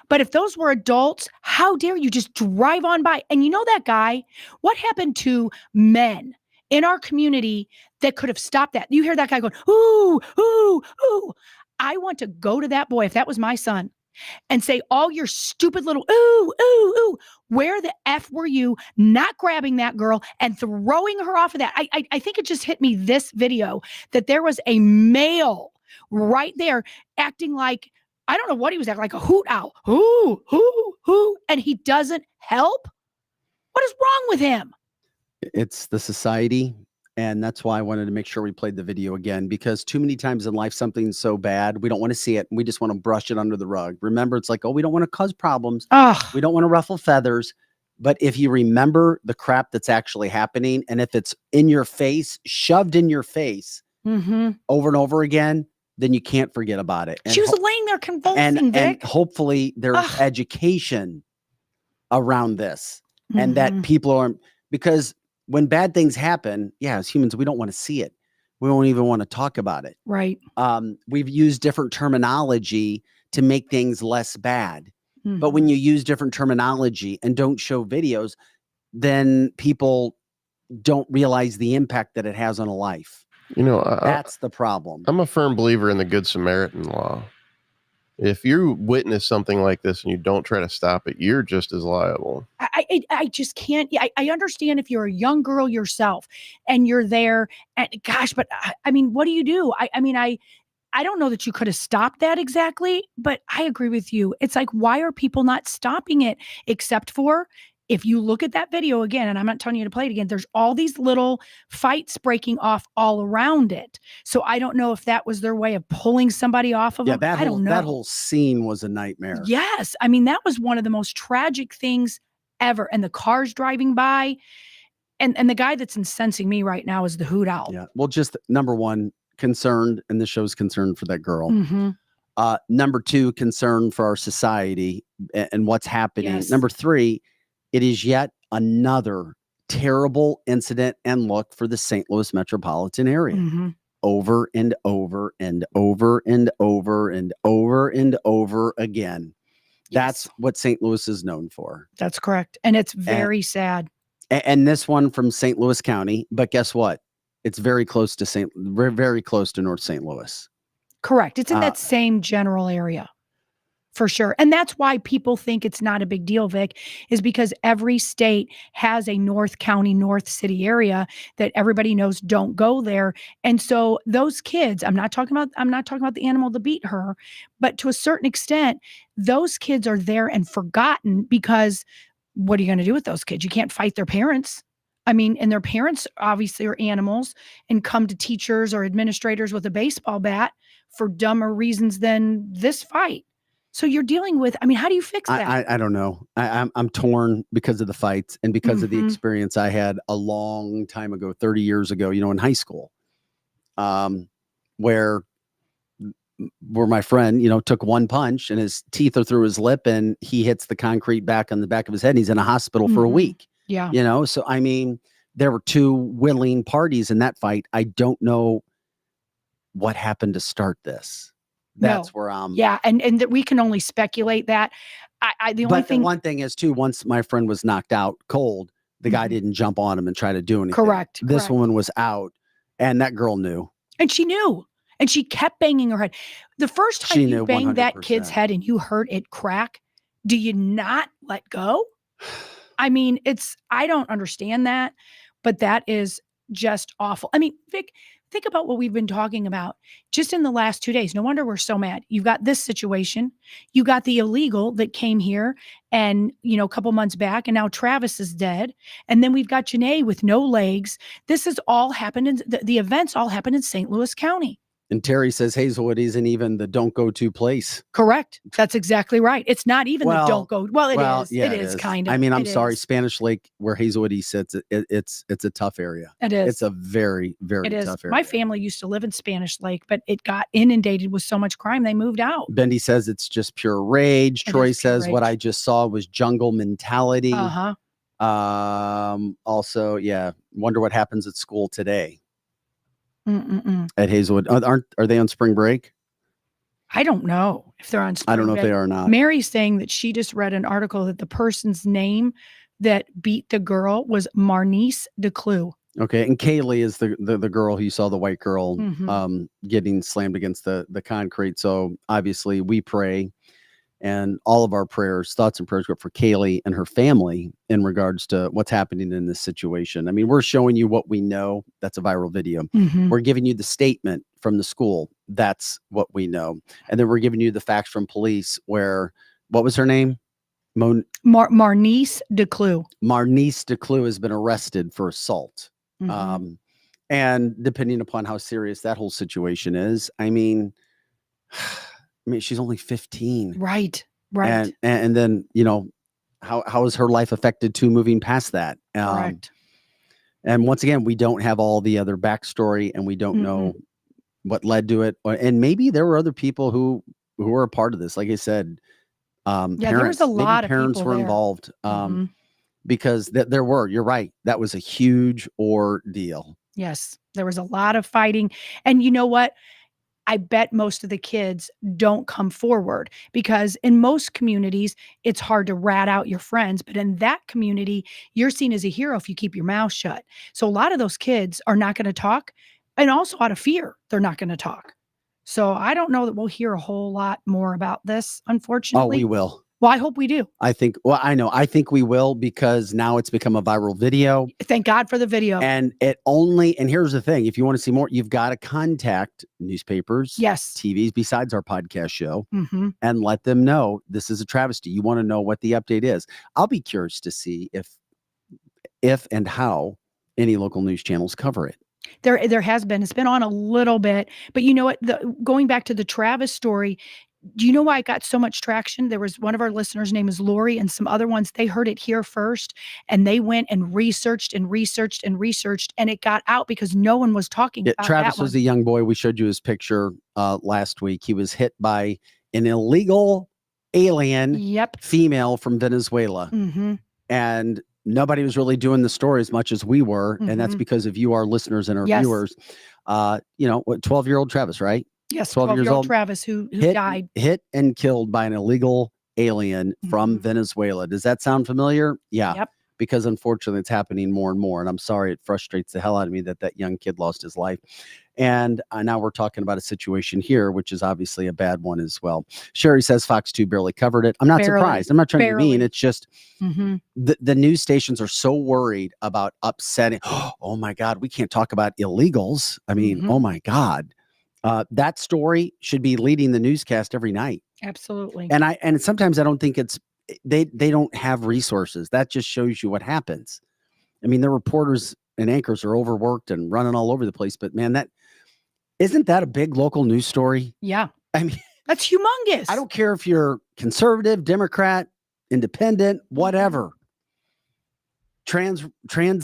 But if those were adults, how dare you just drive on by? And you know that guy? What happened to men in our community that could have stopped that? You hear that guy going, ooh, ooh, ooh. I want to go to that boy, if that was my son, and say, all your stupid little ooh, ooh, ooh, where the F were you not grabbing that girl and throwing her off of that? I think it just hit me, this video, that there was a male right there acting like, I don't know what he was acting like, a hoot owl. Ooh, ooh, ooh. And he doesn't help? What is wrong with him? It's the society. And that's why I wanted to make sure we played the video again, because too many times in life, something's so bad, we don't want to see it. And we just want to brush it under the rug. Remember, it's like, oh, we don't want to cause problems. We don't want to ruffle feathers. But if you remember the crap that's actually happening, and if it's in your face, shoved in your face over and over again, then you can't forget about it. And she was laying there convulsing, Vic. And hopefully there's education around this and that people aren't, because when bad things happen, as humans, we don't want to see it. We don't even want to talk about it. Right. We've used different terminology to make things less bad. But when you use different terminology and don't show videos, then people don't realize the impact that it has on a life. You know, that's the problem. I'm a firm believer in the Good Samaritan law. If you witness something like this and you don't try to stop it, you're just as liable. I just can't. I understand if you're a young girl yourself and you're there, and gosh, but I mean, what do you do? I don't know that you could have stopped that exactly, but I agree with you. It's like, why are people not stopping it? Except for, if you look at that video again, and I'm not telling you to play it again, there's all these little fights breaking off all around it. So I don't know if that was their way of pulling somebody off of them. I don't know. That whole scene was a nightmare. Yes. I mean, that was one of the most tragic things ever. And the cars driving by, and the guy that's incensing me right now is the hoot owl. Yeah. Well, just number one, concerned, and the show's concerned for that girl. Number two, concerned for our society and what's happening. Yes. Number three, it is yet another terrible incident and look for the St. Louis metropolitan area. Over and over and over and over and over and over again. That's what St. Louis is known for. That's correct. And it's very sad. And this one from St. Louis County, but guess what? It's very close to very close to North St. Louis. Correct. It's in that same general area. For sure. And that's why people think it's not a big deal, Vic, is because every state has a North County, North City area that everybody knows don't go there. And so those kids, I'm not talking about the animal that beat her, but to a certain extent, those kids are there and forgotten, because what are you going to do with those kids? You can't fight their parents. I mean, and their parents obviously are animals and come to teachers or administrators with a baseball bat for dumber reasons than this fight. So you're dealing with, I mean, how do you fix that? I don't know. I'm torn because of the fights and because of the experience I had a long time ago, 30 years ago, in high school, where my friend, took one punch and his teeth are through his lip and he hits the concrete back on the back of his head and he's in a hospital for a week. Yeah. So, I mean, there were two willing parties in that fight. I don't know what happened to start this. That's where I'm. Yeah, and that we can only speculate that. The one thing is too, once my friend was knocked out cold, the guy didn't jump on him and try to do anything. Correct. This woman was out, and that girl knew. And she knew, and she kept banging her head. The first time you banged 100%. that kid's head and you heard it crack, do you not let go? I mean, I don't understand that, but that is just awful. I mean, Vic, think about what we've been talking about just in the last 2 days. No wonder we're so mad. You've got this situation. You got the illegal that came here and, a couple months back, and now Travis is dead. And then we've got Janae with no legs. This has all happened the events all happened in St. Louis County. And Terry says Hazelwood isn't even the don't go to place. Correct. That's exactly right. It's not even the don't go. Well, it is. Yeah, it is kind of. I mean, I'm sorry. Spanish Lake, where Hazelwood sits, it's a tough area. It is. It's a very, very tough area. My family used to live in Spanish Lake, but it got inundated with so much crime, they moved out. Bendy says it's just pure rage. Troy says what I just saw was jungle mentality. Uh-huh. Also, yeah, wonder what happens at school today. At Hazelwood. Are they on spring break? I don't know if they're on spring break. I don't know if they are or not. Mary's saying that she just read an article that the person's name that beat the girl was Marnice DeClue. Okay, and Kaylee is the girl who you saw, the white girl getting slammed against the concrete. So obviously we pray, and all of our thoughts and prayers go for Kaylee and her family in regards to what's happening in this situation. I mean, we're showing you what we know. That's a viral video. We're giving you the statement from the school. That's what we know. And then we're giving you the facts from police where, what was her name? Marnice DeClue. Marnice DeClue has been arrested for assault. And depending upon how serious that whole situation is, I mean, she's only 15. Right. And then, how is her life affected too moving past that? Correct. And once again, we don't have all the other backstory, and we don't know what led to it. And maybe there were other people who were a part of this. Like I said, parents, there was a lot of parents people were there. involved because there were, you're right. That was a huge ordeal. Yes. There was a lot of fighting. And you know what? I bet most of the kids don't come forward because in most communities, it's hard to rat out your friends. But in that community, you're seen as a hero if you keep your mouth shut. So a lot of those kids are not going to talk, and also out of fear, they're not going to talk. So I don't know that we'll hear a whole lot more about this, unfortunately. Oh, we will. Well, I hope we do. I think we will, because now it's become a viral video. Thank God for the video. And here's the thing. If you want to see more, you've got to contact newspapers, yes, TVs, besides our podcast show, and let them know this is a travesty. You want to know what the update is. I'll be curious to see if and how any local news channels cover it. There has been. It's been on a little bit. But you know what? Going back to the Travis story, do you know why it got so much traction? There was one of our listeners' name is Lori, and some other ones, they heard it here first, and they went and researched, and it got out because no one was talking about Travis that was a young boy. We showed you his picture last week. He was hit by an illegal alien female from Venezuela. And nobody was really doing the story as much as we were. And that's because of you, our listeners and our viewers. 12-year-old Travis, right? Yes, 12-year-old Travis who died. Hit and killed by an illegal alien from Venezuela. Does that sound familiar? Yeah. Yep. Because unfortunately it's happening more and more. And I'm sorry, it frustrates the hell out of me that young kid lost his life. And now we're talking about a situation here, which is obviously a bad one as well. Sherry says Fox 2 barely covered it. I'm not surprised. I'm not trying to be mean. It's just the news stations are so worried about upsetting. Oh my God, we can't talk about illegals. I mean, oh my God. That story should be leading the newscast every night. Absolutely. And sometimes I don't think they don't have resources. That just shows you what happens. I mean, the reporters and anchors are overworked and running all over the place, but man, isn't that a big local news story? Yeah. I mean, that's humongous. I don't care if you're conservative, Democrat, independent, whatever. Trans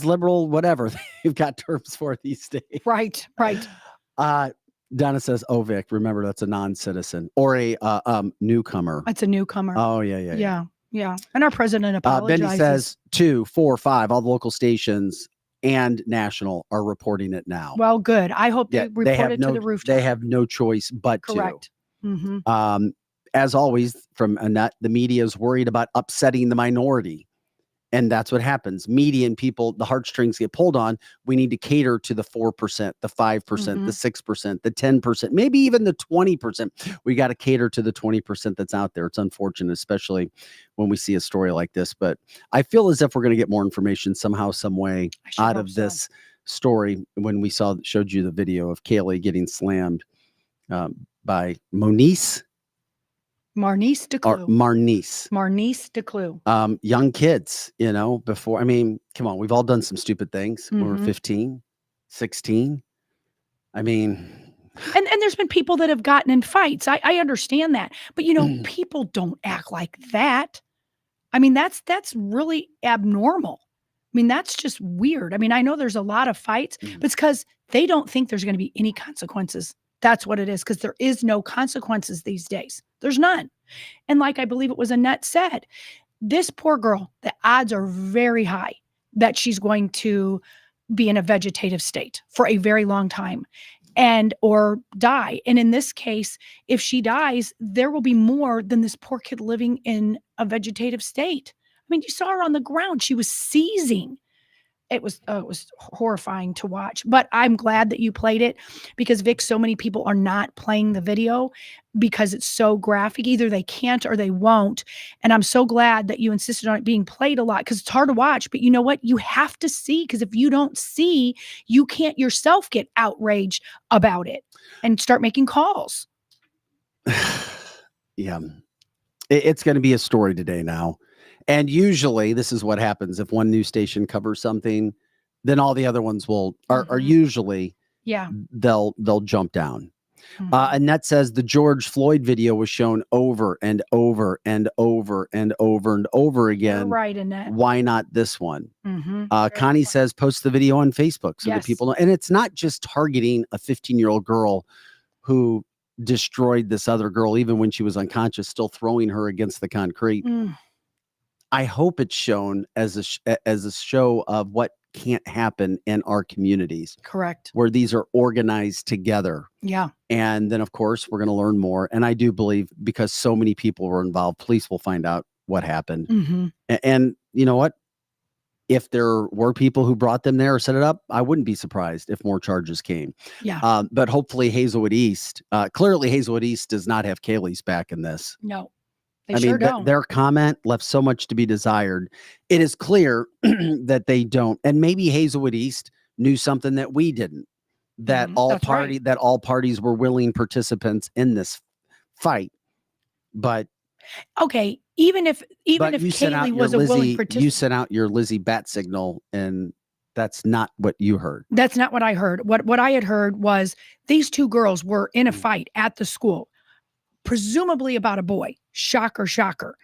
liberal, whatever. They've got terms for it these days. Right. Donna says, "Oh, Vic, remember that's a non-citizen or a newcomer." That's a newcomer. Oh, yeah. And our president apologizes. Benny says 2, 4, 5, all the local stations and national are reporting it now. Well, good. I hope they report it to the rooftop. They have no choice but Correct. to. As always, from Annette, the media is worried about upsetting the minority. And that's what happens. Media and people, the heartstrings get pulled on. We need to cater to the 4%, the 5%, the 6%, the 10%, maybe even the 20%. We got to cater to the 20% that's out there. It's unfortunate, especially when we see a story like this. But I feel as if we're going to get more information somehow, some way out of this story when we showed you the video of Kaylee getting slammed by Marnice DeClue. Marnice DeClue. Young kids, before, come on, we've all done some stupid things when we're 15, 16. And there's been people that have gotten in fights. I understand that. But, people don't act like that. That's really abnormal. That's just weird. I know there's a lot of fights, but it's because they don't think there's going to be any consequences. That's what it is, because there is no consequences these days. There's none. And like I believe it was Annette said, this poor girl, the odds are very high that she's going to be in a vegetative state for a very long time or die. And in this case, if she dies, there will be more than this poor kid living in a vegetative state. You saw her on the ground. She was seizing. It was horrifying to watch, but I'm glad that you played it because, Vic, so many people are not playing the video because it's so graphic. Either they can't or they won't. And I'm so glad that you insisted on it being played a lot because it's hard to watch. But you know what? You have to see, because if you don't see, you can't yourself get outraged about it and start making calls. Yeah. It's going to be a story today now. And usually this is what happens. If one news station covers something, then all the other ones are usually, they'll jump down. Annette says the George Floyd video was shown over and over and over and over and over again. You're right, Annette. Why not this one? Connie says post the video on Facebook so that people know. And it's not just targeting a 15-year-old girl who destroyed this other girl, even when she was unconscious, still throwing her against the concrete. I hope it's shown as a show of what can't happen in our communities. Correct. Where these are organized together. Yeah. And then, of course, we're going to learn more. And I do believe because so many people were involved, police will find out what happened. And you know what? If there were people who brought them there or set it up, I wouldn't be surprised if more charges came. Yeah. But hopefully Hazelwood East, clearly Hazelwood East does not have Kaylee's back in this. No. Their comment left so much to be desired. It is clear that they don't. And maybe Hazelwood East knew something that we didn't, that all parties were willing participants in this fight. But okay, even if Kaylee was a willing participant, you sent out your Lizzie bat signal, and that's not what you heard. That's not what I heard. What I had heard was these two girls were in a fight at the school, presumably about a boy. Shocker, shocker.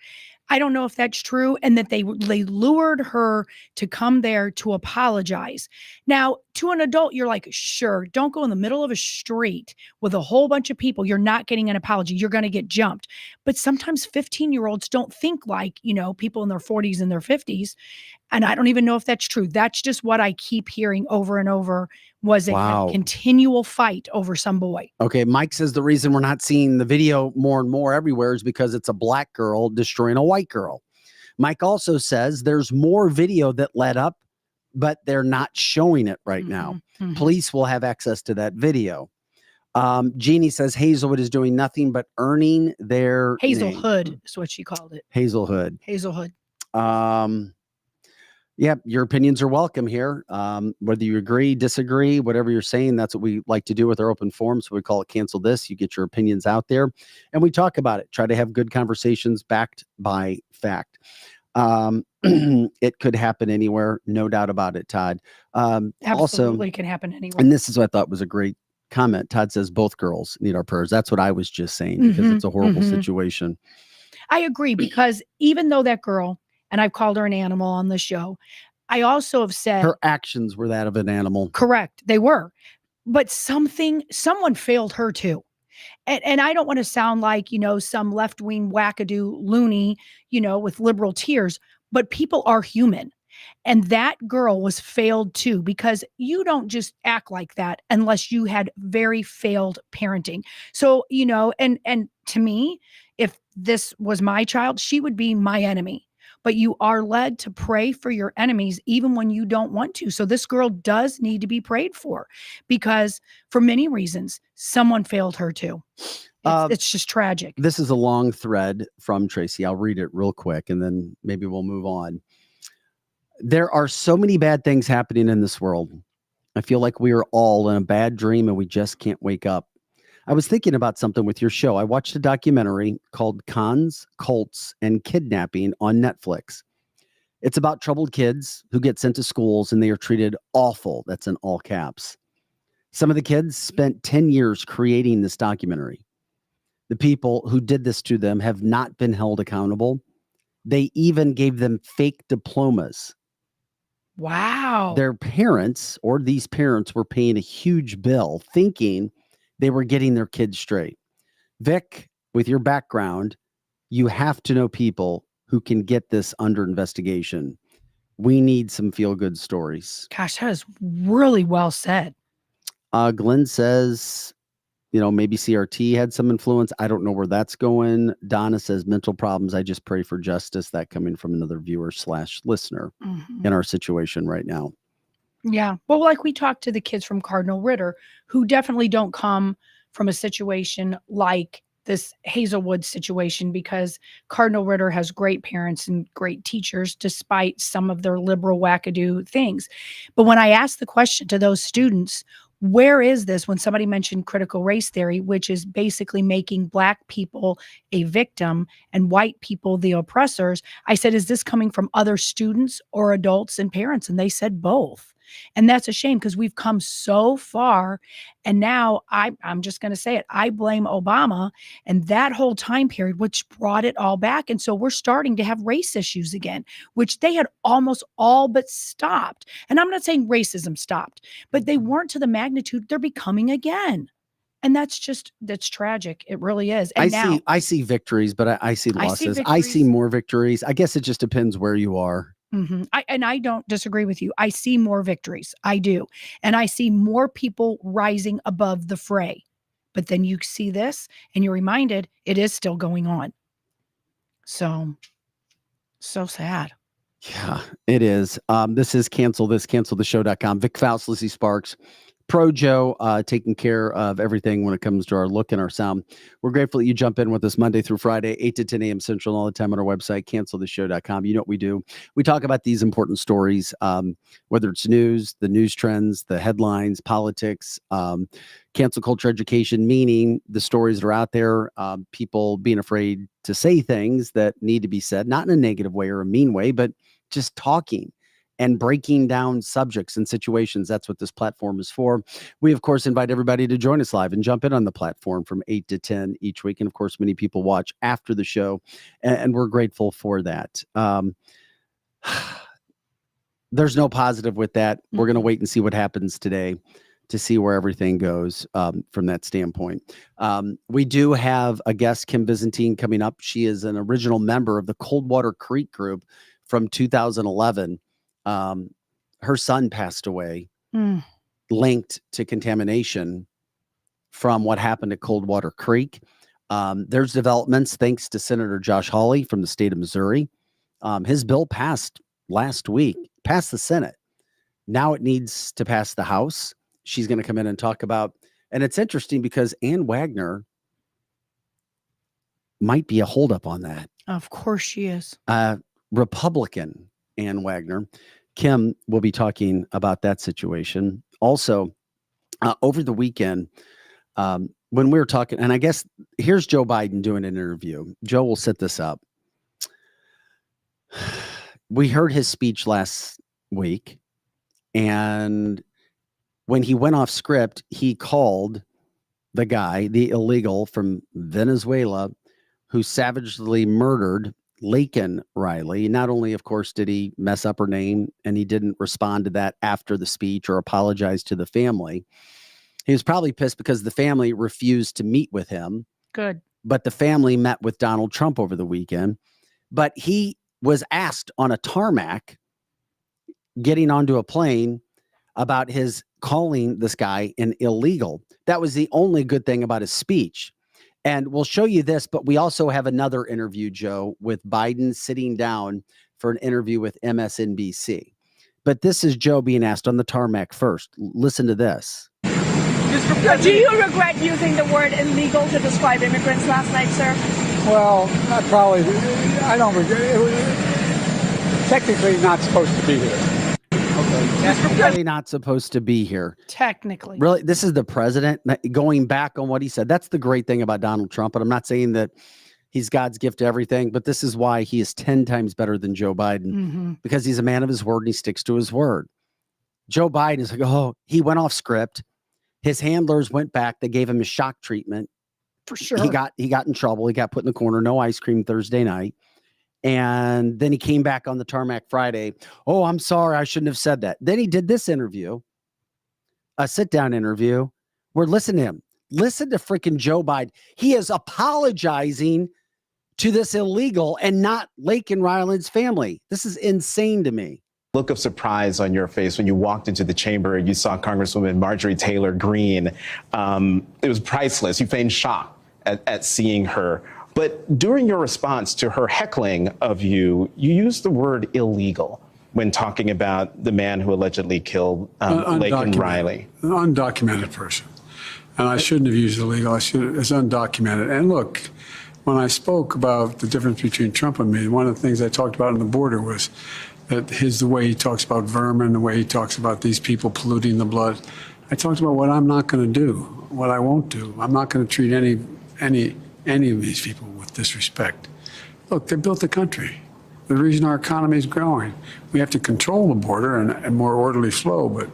I don't know if that's true, and that they lured her to come there to apologize. Now, to an adult, you're like, sure, don't go in the middle of a street with a whole bunch of people. You're not getting an apology. You're going to get jumped. But sometimes 15-year-olds don't think like, people in their 40s and their 50s. And I don't even know if that's true. That's just what I keep hearing over and over, was a continual fight over some boy. Okay, Mike says the reason we're not seeing the video more and more everywhere is because it's a black girl destroying a white girl. Mike also says there's more video that led up, but they're not showing it right now. Police will have access to that video. Jeannie says Hazelwood is doing nothing but earning their Hazelhood name. is what she called it. Hazelhood. Yeah, your opinions are welcome here. Whether you agree, disagree, whatever you're saying, that's what we like to do with our open forum. So we call it Cancel This. You get your opinions out there and we talk about it. Try to have good conversations backed by fact. It could happen anywhere. No doubt about it, Todd. Absolutely can happen anywhere. And this is what I thought was a great comment. Todd says both girls need our prayers. That's what I was just saying, because it's a horrible situation. I agree, because even though that girl, and I've called her an animal on the show, I also have said her actions were that of an animal. Correct. They were. But someone failed her too. And I don't want to sound like, some left-wing wackadoo loony, with liberal tears, but people are human. And that girl was failed too, because you don't just act like that unless you had very failed parenting. So, and to me, if this was my child, she would be my enemy. but you are led to pray for your enemies even when you don't want to. So this girl does need to be prayed for because for many reasons, someone failed her too. It's just tragic. This is a long thread from Tracy. I'll read it real quick and then maybe we'll move on. There are so many bad things happening in this world. I feel like we are all in a bad dream and we just can't wake up. I was thinking about something with your show. I watched a documentary called Cons, Cults, and Kidnapping on Netflix. It's about troubled kids who get sent to schools and they are treated awful. That's in all caps. Some of the kids spent 10 years creating this documentary. The people who did this to them have not been held accountable. They even gave them fake diplomas. Wow. Their parents or these parents were paying a huge bill thinking they were getting their kids straight. Vic, with your background, you have to know people who can get this under investigation. We need some feel-good stories. Gosh, that is really well said. Glenn says, maybe CRT had some influence. I don't know where that's going. Donna says mental problems. I just pray for justice. That coming from another viewer/listener in our situation right now. Yeah. Well, like we talked to the kids from Cardinal Ritter, who definitely don't come from a situation like this Hazelwood situation, because Cardinal Ritter has great parents and great teachers, despite some of their liberal wackadoo things. But when I asked the question to those students, where is this, when somebody mentioned critical race theory, which is basically making Black people a victim and white people the oppressors, I said, is this coming from other students or adults and parents? And they said both. And that's a shame because we've come so far. And now I'm just going to say it. I blame Obama and that whole time period, which brought it all back. And so we're starting to have race issues again, which they had almost all but stopped. And I'm not saying racism stopped, but they weren't to the magnitude they're becoming again. And that's tragic. It really is. And I see victories, but I see losses. I see victories. more victories. I guess it just depends where you are. Mm-hmm. I don't disagree with you. I see more victories. I do. And I see more people rising above the fray. But then you see this and you're reminded it is still going on. So sad. Yeah, it is. This is cancelthisshow.com. Vic Faust, Lizzie Sparks, Pro Joe, taking care of everything when it comes to our look and our sound. We're grateful that you jump in with us Monday through Friday, 8 to 10 a.m. Central, all the time on our website, cancelthisshow.com. You know what we do. We talk about these important stories, whether it's news, the news trends, the headlines, politics, cancel culture education, meaning the stories that are out there, people being afraid to say things that need to be said, not in a negative way or a mean way, but just talking and breaking down subjects and situations. That's what this platform is for. We, of course, invite everybody to join us live and jump in on the platform from 8 to 10 each week. And, of course, many people watch after the show, and we're grateful for that. There's no positive with that. We're going to wait and see what happens today to see where everything goes from that standpoint. We do have a guest, KimVisintine, coming up. She is an original member of the Coldwater Creek Group from 2011. Her son passed away linked to contamination from what happened at Coldwater Creek. There's developments thanks to Senator Josh Hawley from the state of Missouri. His bill passed last week, passed the Senate. Now it needs to pass the House. She's going to come in and talk about, and it's interesting because Ann Wagner might be a holdup on that. Of course she is. Republican Ann Wagner. Kim will be talking about that situation. Also, over the weekend, when we were talking, and I guess here's Joe Biden doing an interview. Joe will set this up. We heard his speech last week, and when he went off script, he called the guy, the illegal from Venezuela, who savagely murdered Laken Riley. Not only, of course, did he mess up her name, and he didn't respond to that after the speech or apologize to the family. He was probably pissed because the family refused to meet with him. Good. But the family met with Donald Trump over the weekend. But he was asked on a tarmac, getting onto a plane, about his calling this guy an illegal. That was the only good thing about his speech. And we'll show you this, but we also have another interview, Joe, with Biden sitting down for an interview with MSNBC. But this is Joe being asked on the tarmac first. Listen to this. Do you regret using the word illegal to describe immigrants last night, sir? Well, I don't regret it. Technically not supposed to be here. Technically not supposed to be here. Technically. Really, this is the president going back on what he said. That's the great thing about Donald Trump. And I'm not saying that he's God's gift to everything, but this is why he is 10 times better than Joe Biden, because he's a man of his word and he sticks to his word. Joe Biden is like, oh, he went off script. His handlers went back. They gave him a shock treatment. For sure. He got in trouble. He got put in the corner. No ice cream Thursday night. And then he came back on the tarmac Friday. Oh, I'm sorry. I shouldn't have said that. Then he did this interview, a sit-down interview, where listen to him. Listen to freaking Joe Biden. He is apologizing to this illegal and not Laken Riley's family. This is insane to me. Look of surprise on your face when you walked into the chamber and you saw Congresswoman Marjorie Taylor Greene. It was priceless. You feigned shock at seeing her. But during your response to her heckling of you, you used the word illegal when talking about the man who allegedly killed Laken Riley. An undocumented person. And I shouldn't have used illegal. It's undocumented. And look, when I spoke about the difference between Trump and me, one of the things I talked about on the border was that the way he talks about vermin, the way he talks about these people polluting the blood. I talked about what I'm not going to do, what I won't do. I'm not going to treat any of these people with disrespect. Look, they built the country. The reason our economy is growing. We have to control the border and more orderly flow, but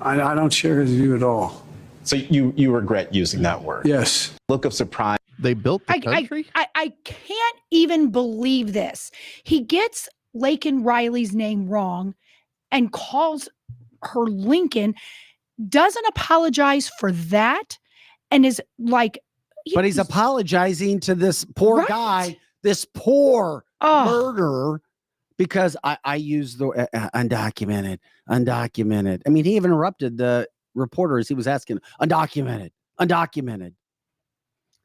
I don't share his view at all. So you regret using that word? Yes. Look of surprise. They built the country? I can't even believe this. He gets Laken Riley's name wrong and calls her Lincoln, doesn't apologize for that, and is like... But he's apologizing to this poor guy, this poor murderer, because I use the undocumented. I mean, he even interrupted the reporters. He was asking, undocumented.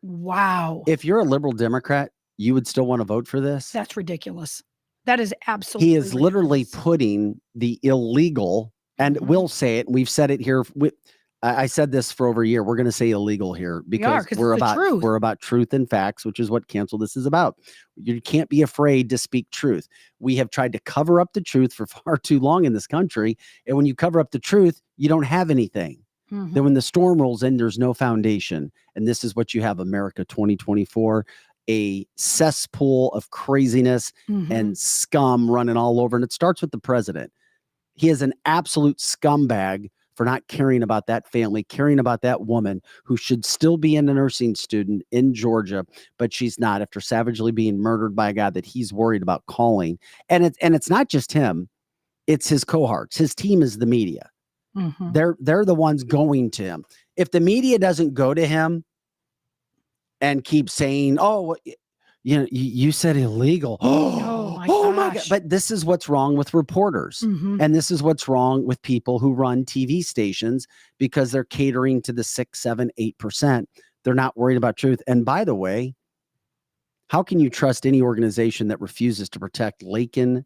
Wow. If you're a liberal Democrat, you would still want to vote for this? That's ridiculous. That is absolutely He is literally ridiculous. putting the illegal, and we'll say it, we've said it here. I said this for over a year. We're going to say illegal here because we're about truth and facts, which is what Cancel This is about. You can't be afraid to speak truth. We have tried to cover up the truth for far too long in this country. And when you cover up the truth, you don't have anything. Then when the storm rolls in, there's no foundation. And this is what you have, America 2024, a cesspool of craziness and scum running all over. And it starts with the president. He is an absolute scumbag for not caring about that family, caring about that woman who should still be a nursing student in Georgia, but she's not after savagely being murdered by a guy that he's worried about calling. And it's not just him, it's his cohorts. His team is the media. They're the ones going to him. If the media doesn't go to him and keep saying, oh, you said illegal. Oh my God. But this is what's wrong with reporters. And this is what's wrong with people who run TV stations because they're catering to the 6, 7, 8%. They're not worried about truth. And by the way, how can you trust any organization that refuses to protect Laken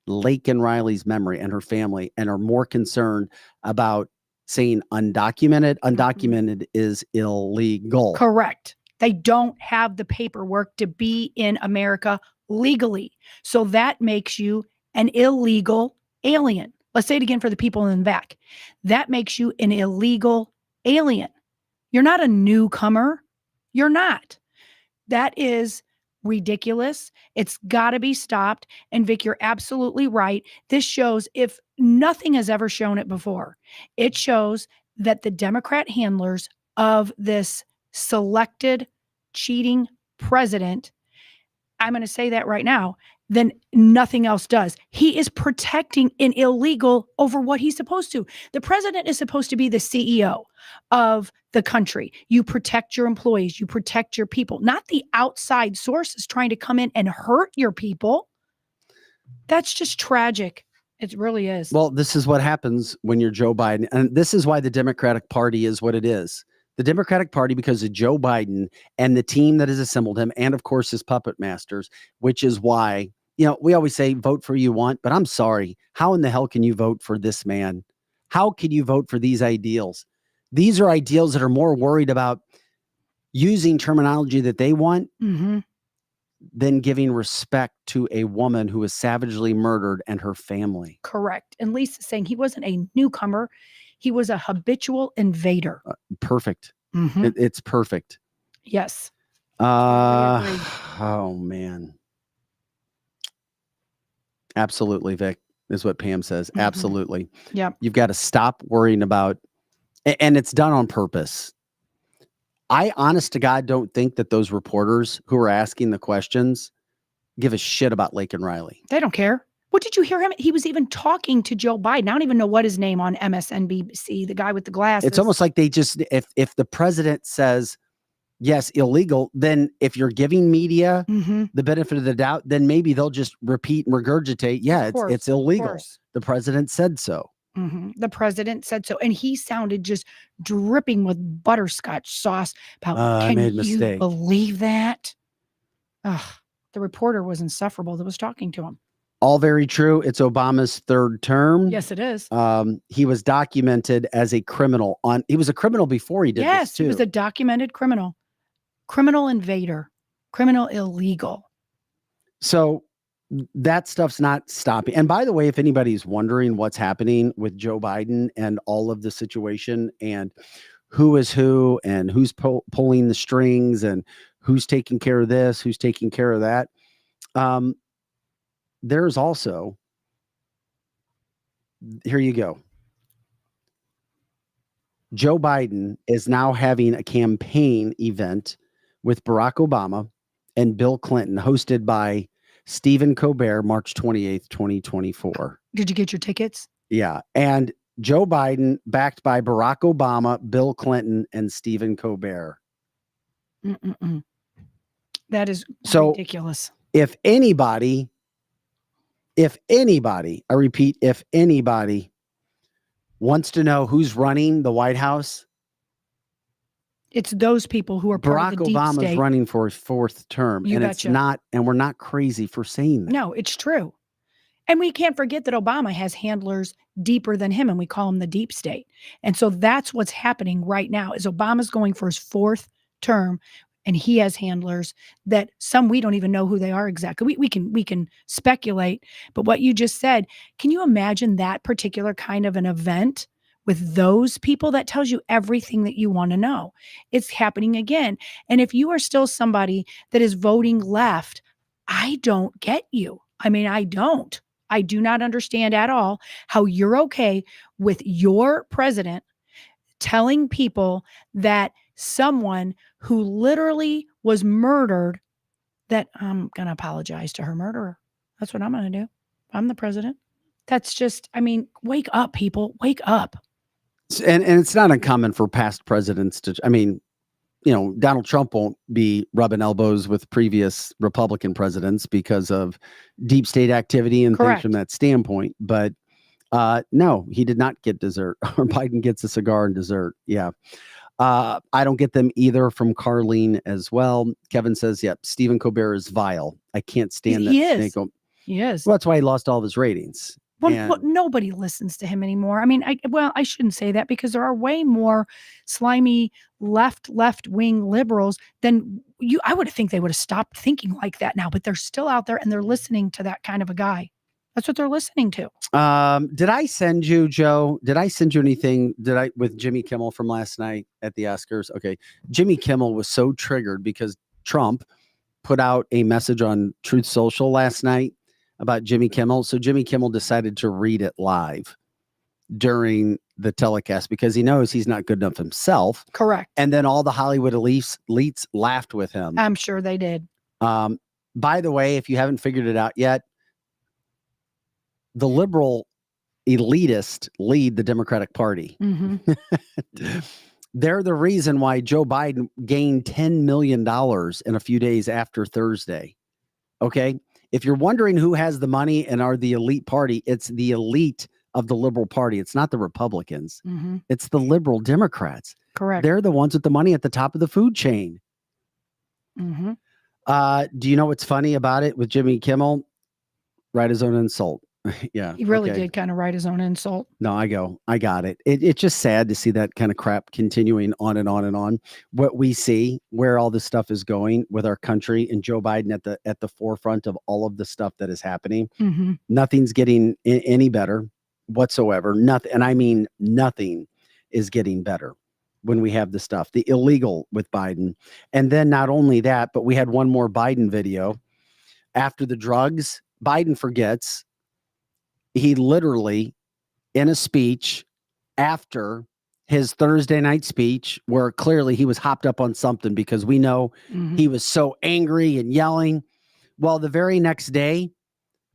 Riley's memory and her family and are more concerned about saying undocumented? Undocumented is illegal. Correct. They don't have the paperwork to be in America legally. So that makes you an illegal alien. Let's say it again for the people in the back. That makes you an illegal alien. You're not a newcomer. You're not. That is ridiculous. It's got to be stopped. And Vic, you're absolutely right. This shows, if nothing has ever shown it before, it shows that the Democrat handlers of this selected cheating president, I'm going to say that right now, then nothing else does. He is protecting an illegal over what he's supposed to. The president is supposed to be the CEO of the country. You protect your employees, you protect your people, not the outside sources trying to come in and hurt your people. That's just tragic. It really is. Well, this is what happens when you're Joe Biden. And this is why the Democratic Party is what it is. The Democratic Party, because of Joe Biden and the team that has assembled him, and of course his puppet masters, which is why, we always say vote for who you want, but I'm sorry. How in the hell can you vote for this man? How can you vote for these ideals? These are ideals that are more worried about using terminology that they want than giving respect to a woman who was savagely murdered and her family. Correct. And Lisa's saying he wasn't a newcomer. He was a habitual invader. Perfect. Mhm. It's perfect. Yes. Oh, man. Absolutely, Vic, is what Pam says. Absolutely. Yeah. You've got to stop worrying about, and it's done on purpose. I, honest to God, don't think that those reporters who are asking the questions give a shit about Laken Riley. They don't care. What did you hear him? He was even talking to Joe Biden. I don't even know what his name on MSNBC, the guy with the glasses. It's almost like they just, if the president says, yes, illegal, then if you're giving media the benefit of the doubt, then maybe they'll just repeat and regurgitate, yeah, it's illegal. The president said so. The president said so. And he sounded just dripping with butterscotch sauce about, I made a can mistake. you believe that? Ugh, the reporter was insufferable that was talking to him. All very true. It's Obama's third term. Yes, it is. He was documented as a criminal. He was a criminal before he did this too. He was a documented criminal. Criminal invader. Criminal illegal. So that stuff's not stopping. And by the way, if anybody's wondering what's happening with Joe Biden and all of the situation and who is who and who's pulling the strings and who's taking care of this, who's taking care of that, there's also, here you go. Joe Biden is now having a campaign event with Barack Obama and Bill Clinton, hosted by Stephen Colbert, March 28th, 2024. Did you get your tickets? Yeah. And Joe Biden, backed by Barack Obama, Bill Clinton, and Stephen Colbert. That is ridiculous. If anybody, I repeat, if anybody wants to know who's running the White House, it's those people who are part of the deep Barack Obama's state. running for his fourth term. You and betcha. It's not, and we're not crazy for saying that. No, it's true. And we can't forget that Obama has handlers deeper than him, and we call them the deep state. And so that's what's happening right now is Obama's going for his fourth term, and he has handlers that some we don't even know who they are exactly. We can speculate, but what you just said, can you imagine that particular kind of an event with those people? That tells you everything that you want to know. It's happening again. And if you are still somebody that is voting left, I don't get you. I mean, I do not understand at all how you're okay with your president telling people that someone who literally was murdered, that I'm going to apologize to her murderer. That's what I'm going to do. I'm the president. That's just, I mean, wake up, people, wake up. And it's not uncommon for past presidents to, I mean, Donald Trump won't be rubbing elbows with previous Republican presidents because of deep state activity and things from that standpoint. But no, he did not get dessert. Or Biden gets a cigar and dessert. Yeah. I don't get them either from Carlene as well. Kevin says, yep, Stephen Colbert is vile. I can't stand that. He is. Well, that's why he lost all of his ratings. Well, nobody listens to him anymore. I mean, I shouldn't say that because there are way more slimy left-wing liberals than you. I would think they would have stopped thinking like that now, but they're still out there and they're listening to that kind of a guy. That's what they're listening to. Did I send you, Joe? Did I send you anything? With Jimmy Kimmel from last night at the Oscars? Okay. Jimmy Kimmel was so triggered because Trump put out a message on Truth Social last night about Jimmy Kimmel. So Jimmy Kimmel decided to read it live during the telecast because he knows he's not good enough himself. Correct. And then all the Hollywood elites laughed with him. I'm sure they did. By the way, if you haven't figured it out yet, the liberal elitist lead the Democratic Party. They're the reason why Joe Biden gained $10 million in a few days after Thursday. Okay. If you're wondering who has the money and are the elite party, it's the elite of the liberal party. It's not the Republicans. It's the liberal Democrats. Correct. They're the ones with the money at the top of the food chain. Do you know what's funny about it with Jimmy Kimmel? Write his own insult. Yeah. He really okay. did kind of write his own insult. No, I got it. It's just sad to see that kind of crap continuing on and on and on. What we see, where all this stuff is going with our country, and Joe Biden at the forefront of all of the stuff that is happening. Mm-hmm. Nothing's getting any better whatsoever. Nothing, and I mean nothing is getting better when we have the stuff, the illegal with Biden. And then not only that, but we had one more Biden video after the drugs. Biden forgets. He literally, in a speech after his Thursday night speech, where clearly he was hopped up on something, because we know he was so angry and yelling. Well, the very next day,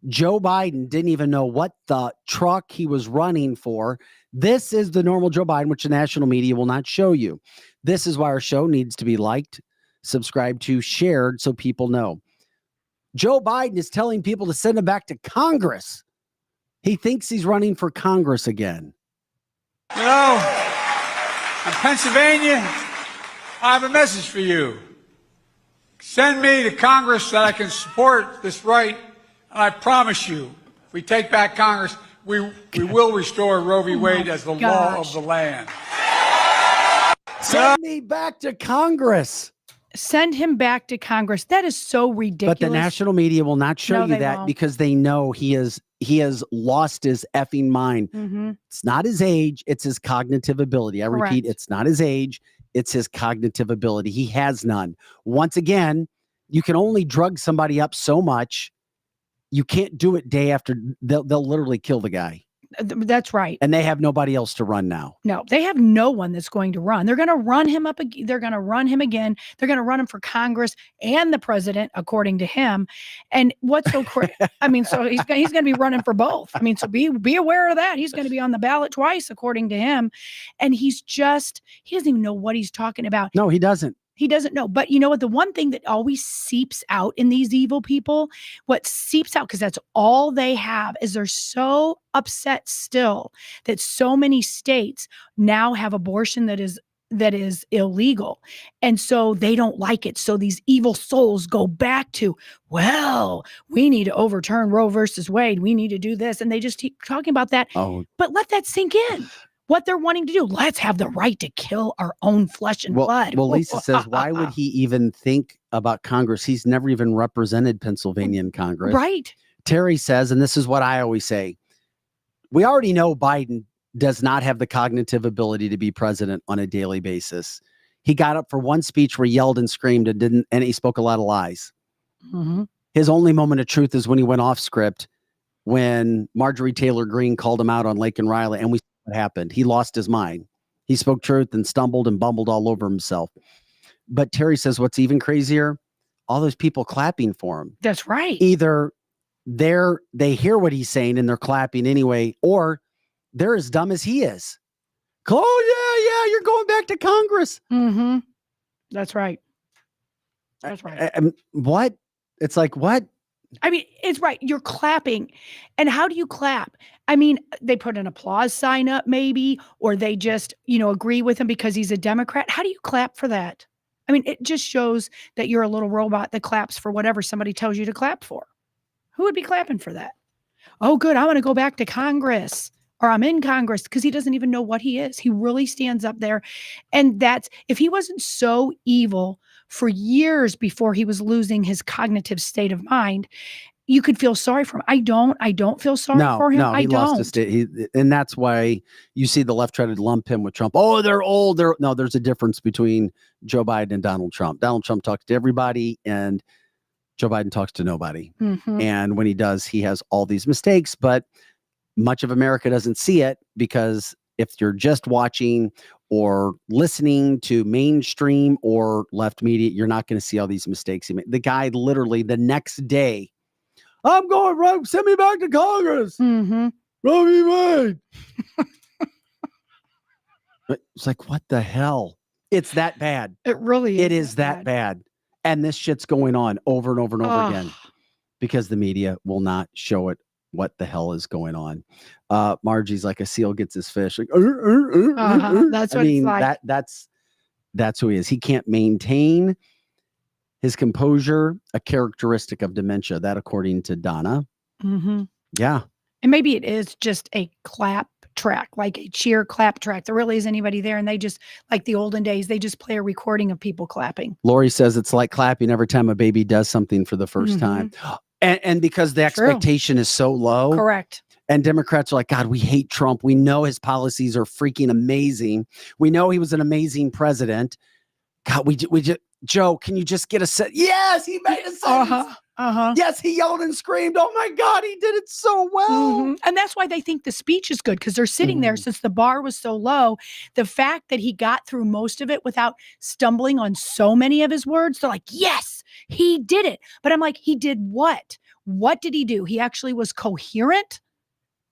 Joe Biden didn't even know what the truck he was running for. This is the normal Joe Biden, which the national media will not show you. This is why our show needs to be liked, subscribed to, shared, so people know. Joe Biden is telling people to send him back to Congress. He thinks he's running for Congress again. You know, in Pennsylvania, I have a message for you. Send me to Congress that I can support this right, and I promise you, if we take back Congress, we will restore Roe v. Wade as the law of the land. Send me back to Congress. Send him back to Congress. That is so ridiculous. But the national media will not show you that won't. because they know he has lost his effing mind. Mm-hmm. It's not his age, it's his cognitive ability. I repeat, Correct. it's not his age, it's his cognitive ability. He has none. Once again, you can only drug somebody up so much. You can't do it day after. They'll literally kill the guy. That's right. And they have nobody else to run now. No, they have no one that's going to run. They're going to run him up. They're going to run him again. They're going to run him for Congress and the president, according to him. And what's so crazy? I mean, so he's going to be running for both. I mean, so be aware of that. He's going to be on the ballot twice, according to him. And he doesn't even know what he's talking about. No, he doesn't. He doesn't know. But you know what? The one thing that always seeps out in these evil people, what seeps out, because that's all they have, is they're so upset still that so many states now have abortion that is illegal. And so they don't like it. So these evil souls go back to, well, we need to overturn Roe versus Wade. We need to do this. And they just keep talking about that. Oh. But let that sink in. What they're wanting to do. Let's have the right to kill our own flesh and blood. Well, Lisa says, why would he even think about Congress? He's never even represented Pennsylvania in Congress. Right. Terry says, and this is what I always say, we already know Biden does not have the cognitive ability to be president on a daily basis. He got up for one speech where he yelled and screamed and he spoke a lot of lies. Mm-hmm. His only moment of truth is when he went off script, when Marjorie Taylor Greene called him out on Lake and Riley, and we what happened. He lost his mind. He spoke truth and stumbled and bumbled all over himself. But Terry says what's even crazier, all those people clapping for him. That's right. Either they hear what he's saying and they're clapping anyway, or they're as dumb as he is. Oh, yeah, you're going back to Congress. Mm-hmm. That's right. That's right. What? It's like, what? I mean, it's right. You're clapping. And how do you clap? I mean, they put an applause sign up maybe, or they just, agree with him because he's a Democrat. How do you clap for that? I mean, it just shows that you're a little robot that claps for whatever somebody tells you to clap for. Who would be clapping for that? Oh, good. I want to go back to Congress, or I'm in Congress, because he doesn't even know what he is. He really stands up there. And if he wasn't so evil for years before he was losing his cognitive state of mind, you could feel sorry for him. I don't feel sorry for him. No, he lost his state. And that's why you see the left try to lump him with Trump. Oh, they're old. No, there's a difference between Joe Biden and Donald Trump. Donald Trump talks to everybody, and Joe Biden talks to nobody. Mm-hmm. And when he does, he has all these mistakes, but much of America doesn't see it, because if you're just watching or listening to mainstream or left media, you're not going to see all these mistakes he made. The guy literally the next day, I'm going right. Send me back to Congress. Mm-hmm. Roe v. Wade. It's like, what the hell? It's that bad. It really is. It is that bad. And this shit's going on over and over and over again, because the media will not show it. What the hell is going on? Margie's like a seal gets his fish. Like, That's what it's like. That's who he is. He can't maintain his composure, a characteristic of dementia. That, according to Donna, Mm-hmm. Yeah. And maybe it is just a clap track, like a cheer clap track. There really isn't anybody there. And they just, like the olden days, they just play a recording of people clapping. Lori says it's like clapping every time a baby does something for the 1st time. And because the expectation is so low. Correct. And Democrats are like, God, we hate Trump. We know his policies are freaking amazing. We know he was an amazing president. God, we just, Joe, can you just get a set? Yes, he made a sentence. Yes, he yelled and screamed. Oh my God, he did it so well. And that's why they think the speech is good, because they're sitting there since the bar was so low. The fact that he got through most of it without stumbling on so many of his words, they're like, yes, he did it. But I'm like, he did what? What did he do? He actually was coherent.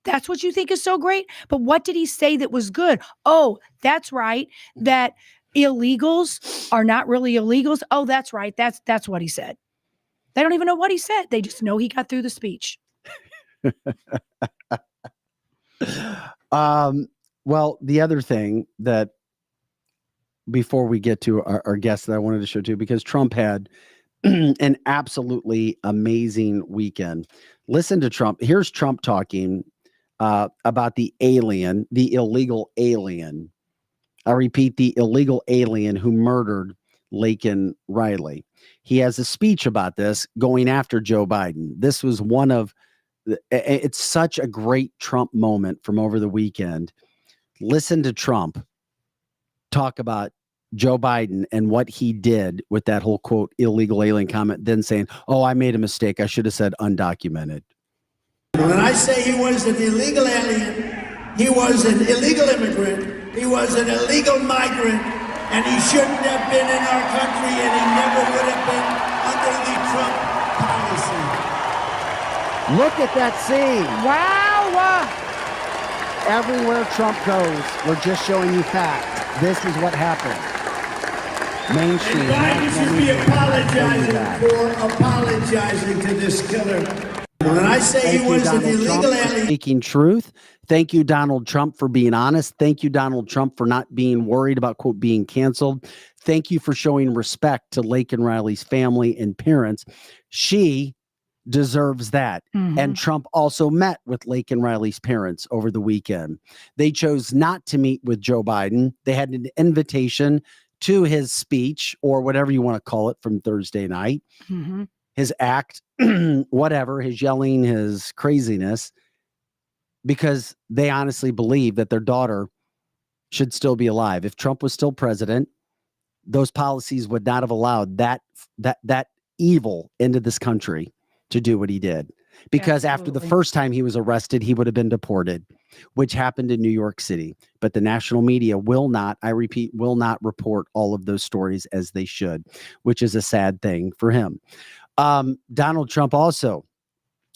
That's what you think is so great. But what did he say that was good? Oh, that's right. That illegals are not really illegals. Oh, that's right. That's what he said. They don't even know what he said. They just know he got through the speech. Well, the other thing that before we get to our guest that I wanted to show too, because Trump had an absolutely amazing weekend. Listen to Trump. Here's Trump talking about the alien, the illegal alien. I repeat, the illegal alien who murdered Laken Riley. He has a speech about this going after Joe Biden. This was one of it's such a great Trump moment from over the weekend. Listen to Trump talk about Joe Biden and what he did with that whole quote illegal alien comment, then saying, oh, I made a mistake. I should have said undocumented. When I say he was an illegal alien, he was an illegal immigrant, he was an illegal migrant, and he shouldn't have been in our country, and he never would have been under the Trump policy. Look at that scene. Wow. Everywhere Trump goes, we're just showing you facts. This is what happened. Mainstream. And Biden should be apologizing to this killer. When I say he was an illegal alien. Speaking truth. Thank you, Donald Trump, for being honest. Thank you, Donald Trump, for not being worried about, quote, being canceled. Thank you for showing respect to Laken Riley's family and parents. She deserves that. And Trump also met with Laken Riley's parents over the weekend. They chose not to meet with Joe Biden. They had an invitation to his speech, or whatever you want to call it, from Thursday night. His act, whatever, his yelling, his craziness, because they honestly believe that their daughter should still be alive. If Trump was still president, those policies would not have allowed that evil into this country to do what he did. Because after the first time he was arrested, he would have been deported, which happened in New York City. But the national media will not, I repeat, will not report all of those stories as they should, which is a sad thing for him. Donald Trump also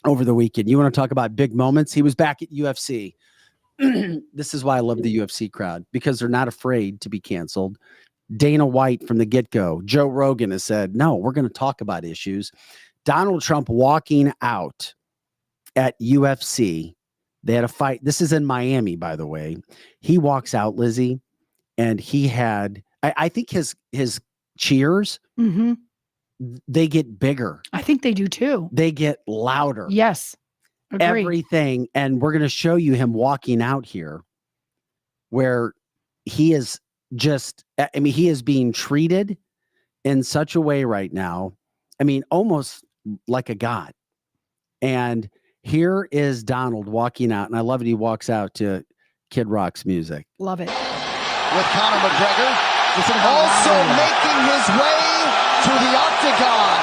over the weekend. You want to talk about big moments? He was back at UFC. This is why I love the UFC crowd, because they're not afraid to be canceled. Dana White from the get-go. Joe Rogan has said, no, we're going to talk about issues. Donald Trump walking out at UFC. They had a fight. This is in Miami, by the way. He walks out, Lizzie, and he had, I think his cheers, they get bigger. I think they do too. They get louder. Yes. Agree. Everything. And we're going to show you him walking out here where he is just, I mean, he is being treated in such a way right now. I mean, almost like a god. And here is Donald walking out. And I love it. He walks out to Kid Rock's music. Love it. With Conor McGregor also making his way to the octagon.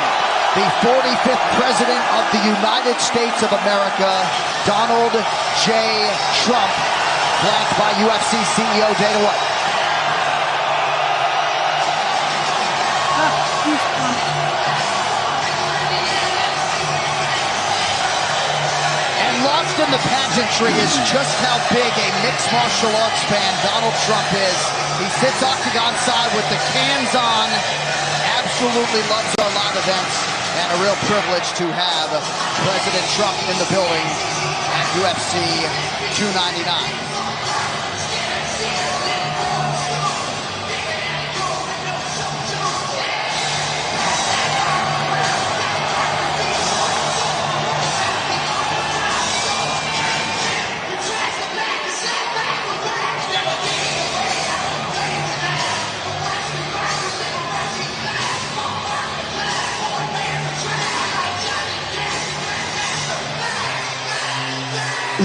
The 45th president of the United States of America, Donald J. Trump, flanked by UFC CEO Dana White. And lost in the pageantry is just how big a mixed martial arts fan Donald Trump is. He sits octagon side with the cans on, absolutely loves our live events, and a real privilege to have President Trump in the building at UFC 299. All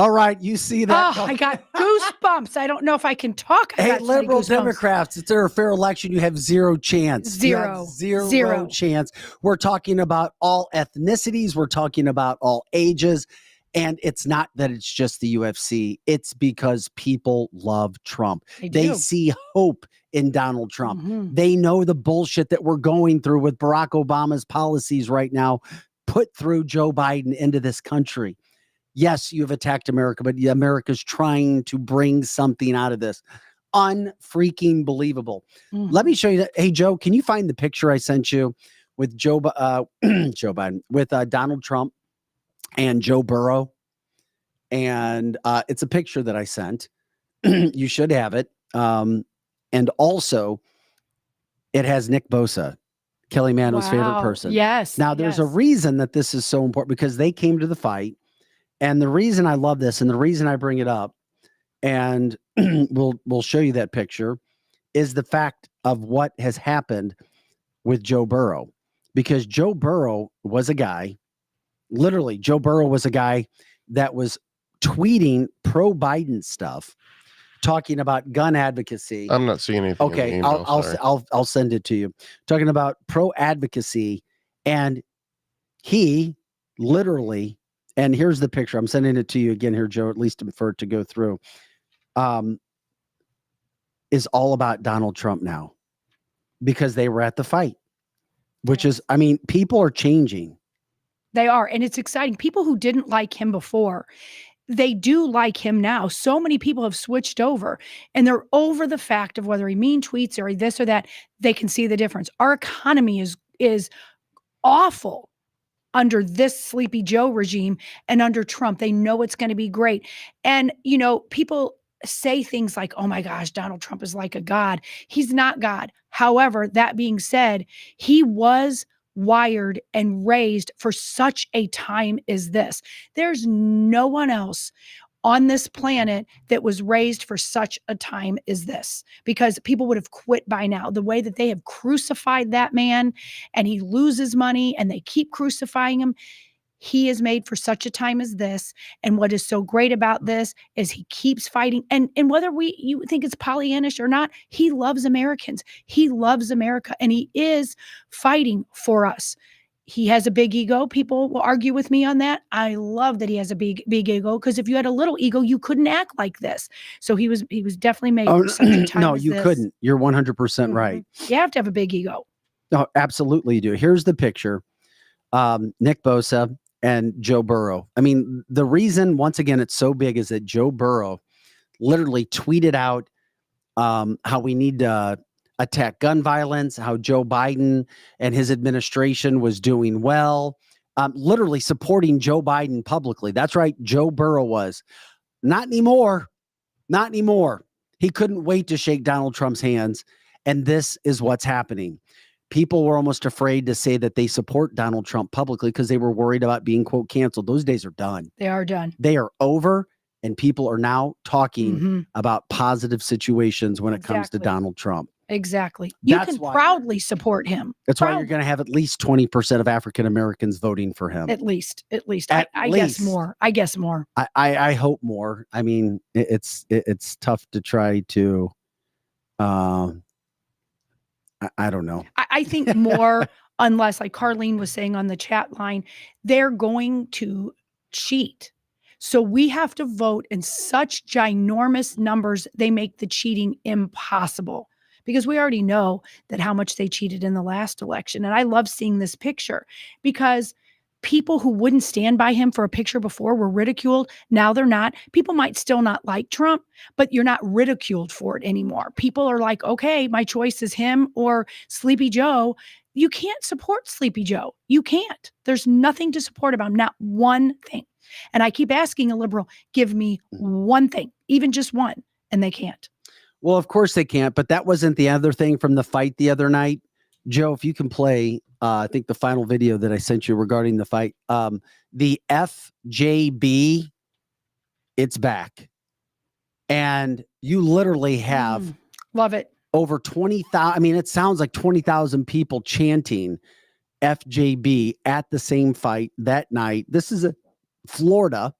right, you see that? Oh, I got goosebumps. I don't know if I can talk. Hey, liberal Democrats, it's a fair election. You have zero chance. You have zero chance. We're talking about all ethnicities. We're talking about all ages. And it's not that it's just the UFC. It's because people love Trump. They see hope in Donald Trump. They know the bullshit that we're going through with Barack Obama's policies right now put through Joe Biden into this country. Yes, you've attacked America, but America's trying to bring something out of this. Unfreaking believable. Let me show you that. Hey, Joe, can you find the picture I sent you with Joe Biden, with Donald Trump and Joe Burrow? And it's a picture that I sent. You should have it. And also, it has Nick Bosa, Kelly Mando's favorite person. Yes. Now, there's a reason that this is so important because they came to the fight. And the reason I love this and the reason I bring it up, and we'll show you that picture, is the fact of what has happened with Joe Burrow. Because Joe Burrow was a guy, literally, Joe Burrow was a guy that was tweeting pro-Biden stuff, talking about gun advocacy. I'm not seeing anything. Okay, in the email, I'll send it to you. Talking about pro-advocacy, and he literally. And here's the picture. I'm sending it to you again here, Joe, at least for it to go through. Is all about Donald Trump now because they were at the fight, which is, I mean, people are changing. They are. And it's exciting. People who didn't like him before, they do like him now. So many people have switched over and they're over the fact of whether he mean tweets or this or that. They can see the difference. Our economy is awful under this Sleepy Joe regime and under Trump. They know it's going to be great. And, you know, people say things like, oh my gosh, Donald Trump is like a god. He's not God. However, that being said, he was wired and raised for such a time as this. There's no one else on this planet that was raised for such a time as this, because people would have quit by now. The way that they have crucified that man and he loses money and they keep crucifying him. He is made for such a time as this. And what is so great about this is he keeps fighting. And whether you think it's Pollyannish or not, he loves Americans. He loves America and he is fighting for us. He has a big ego. People will argue with me on that. I love that he has a big ego, because if you had a little ego, you couldn't act like this. So he was definitely made for such a time no, as you this. couldn't. You're 100% right. You have to have a big ego. No, absolutely you do. Here's the picture. Nick Bosa and Joe Burrow. I mean, the reason, once again, it's so big is that Joe Burrow literally tweeted out how we need to attack gun violence, how Joe Biden and his administration was doing well, literally supporting Joe Biden publicly. That's right. Joe Burrow was. Not anymore. Not anymore. He couldn't wait to shake Donald Trump's hands. And this is what's happening. People were almost afraid to say that they support Donald Trump publicly because they were worried about being, quote, canceled. Those days are done. They are done. They are over. And people are now talking about positive situations when it comes to Donald Trump. Exactly. You can proudly support him. That's why you're going to have at least 20% of African Americans voting for him. At least. I guess more. I hope more. I mean, it's tough to try to, I don't know. I think more, unless, like Carlene was saying on the chat line, they're going to cheat. So we have to vote in such ginormous numbers, they make the cheating impossible. Because we already know that how much they cheated in the last election. And I love seeing this picture because people who wouldn't stand by him for a picture before were ridiculed. Now they're not. People might still not like Trump, but you're not ridiculed for it anymore. People are like, okay, my choice is him or Sleepy Joe. You can't support Sleepy Joe. You can't. There's nothing to support about him, not one thing. And I keep asking a liberal, give me one thing, even just one, and they can't. Well, of course they can't, but that wasn't the other thing from the fight the other night. Joe, if you can play, I think the final video that I sent you regarding the fight, the FJB, it's back. And you literally have love it. over 20,000. I mean, it sounds like 20,000 people chanting FJB at the same fight that night. This is Florida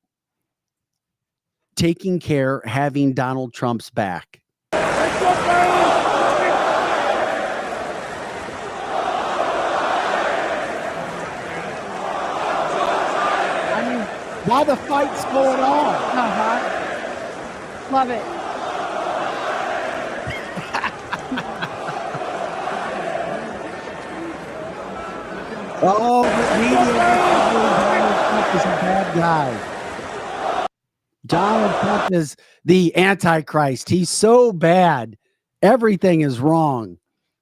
taking care, having Donald Trump's back. While the fight's going on. Love it. Oh, the media Donald Trump is a bad guy. Donald Trump is the Antichrist. He's so bad. Everything is wrong.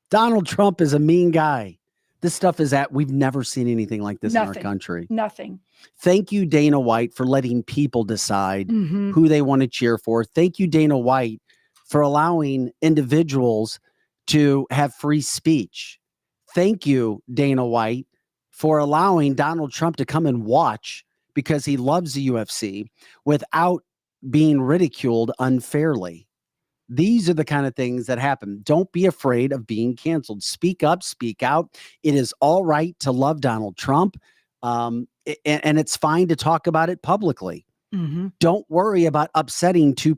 Donald Trump is a mean guy. This stuff is we've never seen anything like this in our country. Nothing. Thank you, Dana White, for letting people decide who they want to cheer for. Thank you, Dana White, for allowing individuals to have free speech. Thank you, Dana White, for allowing Donald Trump to come and watch because he loves the UFC without being ridiculed unfairly. These are the kind of things that happen. Don't be afraid of being canceled. Speak up, speak out. It is all right to love Donald Trump. And it's fine to talk about it publicly. Don't worry about upsetting 2%,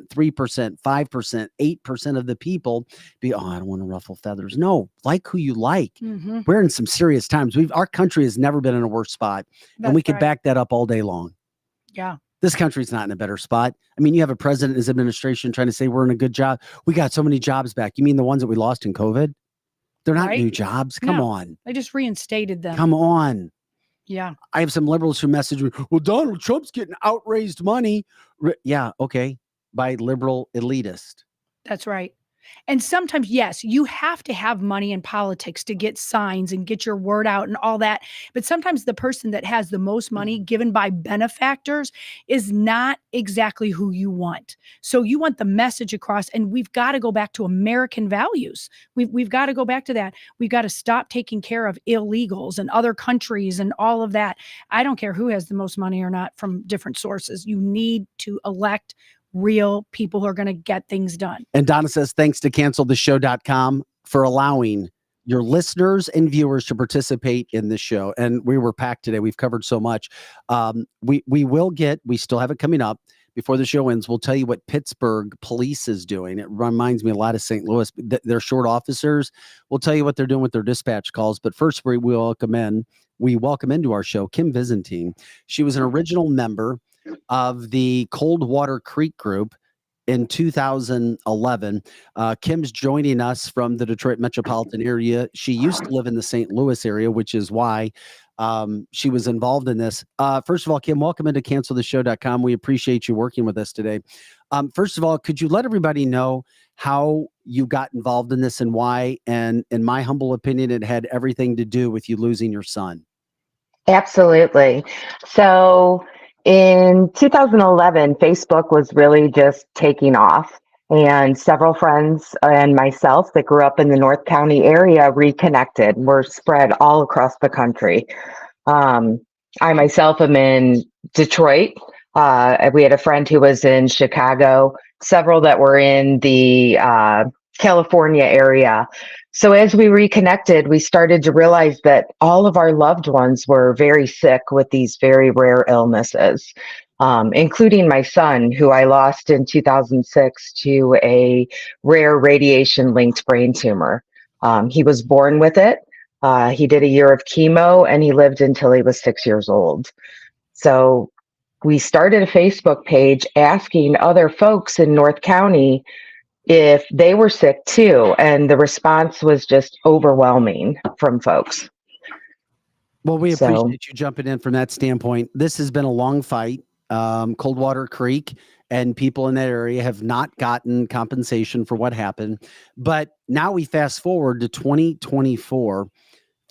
3%, 5%, 8% of the people. I don't want to ruffle feathers. No, like who you like. We're in some serious times. Our country has never been in a worse spot. And we could back that up all day long. Yeah. This country's not in a better spot. I mean, you have a president and his administration trying to say we're in a good job. We got so many jobs back. You mean the ones that we lost in COVID? They're not new jobs. Come on. They just reinstated them. Come on. Yeah. I have some liberals who message me, well, Donald Trump's getting outraised money. Yeah, okay. By liberal elitist. That's right. And sometimes, yes, you have to have money in politics to get signs and get your word out and all that. But sometimes the person that has the most money given by benefactors is not exactly who you want. So you want the message across, and we've got to go back to American values. We've got to go back to that. We've got to stop taking care of illegals and other countries and all of that. I don't care who has the most money or not from different sources. You need to elect real people who are going to get things done. And Donna says, thanks to canceltheshow.com for allowing your listeners and viewers to participate in this show. And we were packed today. We've covered so much. We still have it coming up before the show ends. We'll tell you what Pittsburgh police is doing. It reminds me a lot of St. Louis. They're short officers. We'll tell you what they're doing with their dispatch calls. But first, we welcome into our show KimVisintine. She was an original member of the Coldwater Creek Group in 2011. Kim's joining us from the Detroit metropolitan area. She used to live in the St. Louis area, which is why she was involved in this. First of all, Kim, welcome into canceltheshow.com. We appreciate you working with us today. First of all, could you let everybody know how you got involved in this and why? And in my humble opinion, it had everything to do with you losing your son. Absolutely. So in 2011, Facebook was really just taking off, and several friends and myself that grew up in the North County area reconnected. We're spread all across the country. I myself am in Detroit. We had a friend who was in Chicago, several that were in the California area. So as we reconnected, we started to realize that all of our loved ones were very sick with these very rare illnesses, including my son, who I lost in 2006 to a rare radiation-linked brain tumor. He was born with it. He did a year of chemo, and he lived until he was 6 years old. So we started a Facebook page asking other folks in North County if they were sick too, and the response was just overwhelming from folks. Well, we appreciate you jumping in from that standpoint. This has been a long fight. Coldwater Creek and people in that area have not gotten compensation for what happened. But now we fast forward to 2024.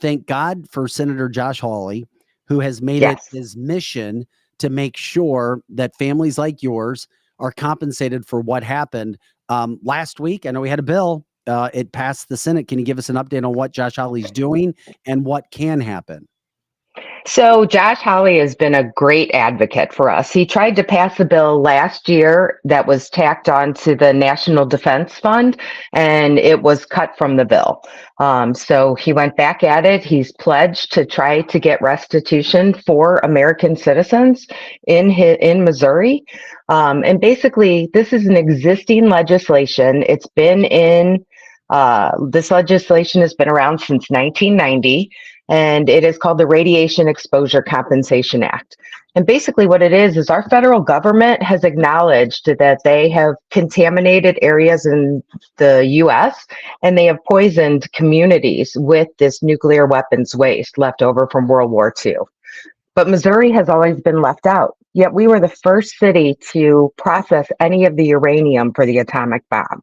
Thank God for Senator Josh Hawley, who has made it his mission to make sure that families like yours are compensated for what happened. Last week, I know we had a bill. It passed the Senate. Can you give us an update on what Josh Hawley's doing and what can happen? So Josh Hawley has been a great advocate for us. He tried to pass a bill last year that was tacked on to the National Defense Fund, and it was cut from the bill. So he went back at it. He's pledged to try to get restitution for American citizens in Missouri. And basically, this is an existing legislation. It's been in this legislation has been around since 1990. And it is called the Radiation Exposure Compensation Act. And basically what it is our federal government has acknowledged that they have contaminated areas in the US and they have poisoned communities with this nuclear weapons waste left over from World War II. But Missouri has always been left out. Yet we were the first city to process any of the uranium for the atomic bomb.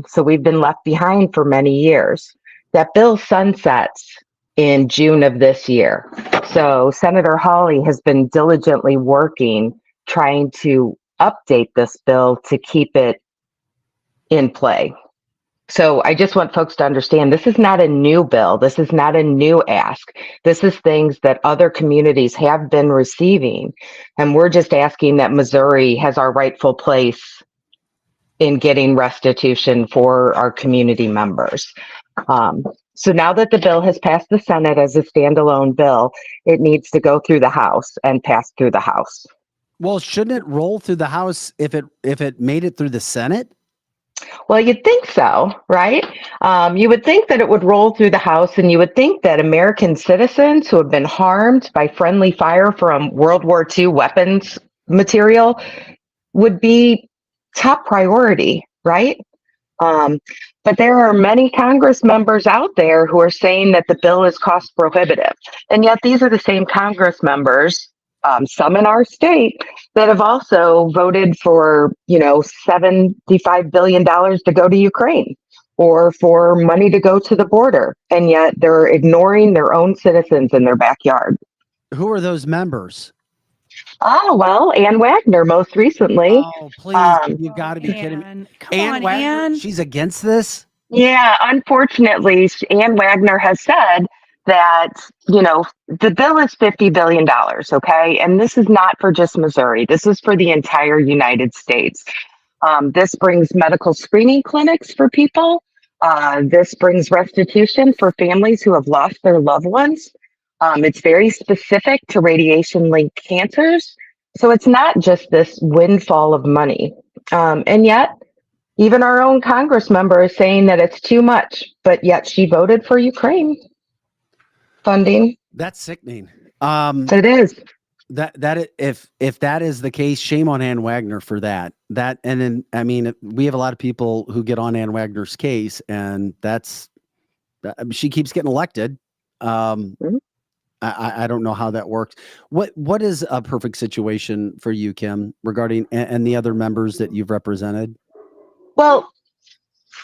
So we've been left behind for many years. That bill sunsets in June of this year. So Senator Hawley has been diligently working, trying to update this bill to keep it in play. So I just want folks to understand this is not a new bill. This is not a new ask. This is things that other communities have been receiving. And we're just asking that Missouri has our rightful place in getting restitution for our community members. So now that the bill has passed the Senate as a standalone bill, it needs to go through the House and pass through the House. Well, shouldn't it roll through the House if it made it through the Senate? Well, you'd think so, right? You would think that it would roll through the House, and you would think that American citizens who have been harmed by friendly fire from World War II weapons material would be top priority, right? But there are many Congress members out there who are saying that the bill is cost prohibitive. And yet these are the same Congress members, some in our state, that have also voted for, $75 billion to go to Ukraine or for money to go to the border. And yet they're ignoring their own citizens in their backyard. Who are those members? Oh, well, Ann Wagner most recently. Oh, please, you got to be kidding me. Ann Wagner, Ann. she's against this? Yeah, unfortunately, Ann Wagner has said that, the bill is $50 billion, okay? And this is not for just Missouri. This is for the entire United States. This brings medical screening clinics for people. This brings restitution for families who have lost their loved ones. It's very specific to radiation-linked cancers. So it's not just this windfall of money. And yet, even our own Congress member is saying that it's too much, but yet she voted for Ukraine funding. That's sickening. It is. If that is the case, shame on Ann Wagner for that. And then we have a lot of people who get on Ann Wagner's case, and she keeps getting elected. I don't know how that works. What is a perfect situation for you, Kim, regarding and the other members that you've represented? Well,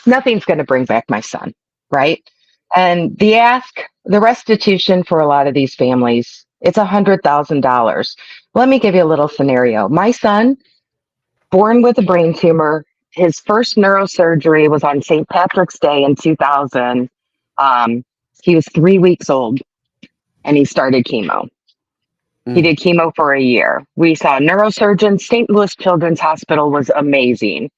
nothing's going to bring back my son, right? And the restitution for a lot of these families, it's $100,000. Let me give you a little scenario. My son, born with a brain tumor, his first neurosurgery was on St. Patrick's Day in 2000. He was 3 weeks old and he started chemo. He did chemo for a year. We saw a neurosurgeon. St. Louis Children's Hospital was amazing.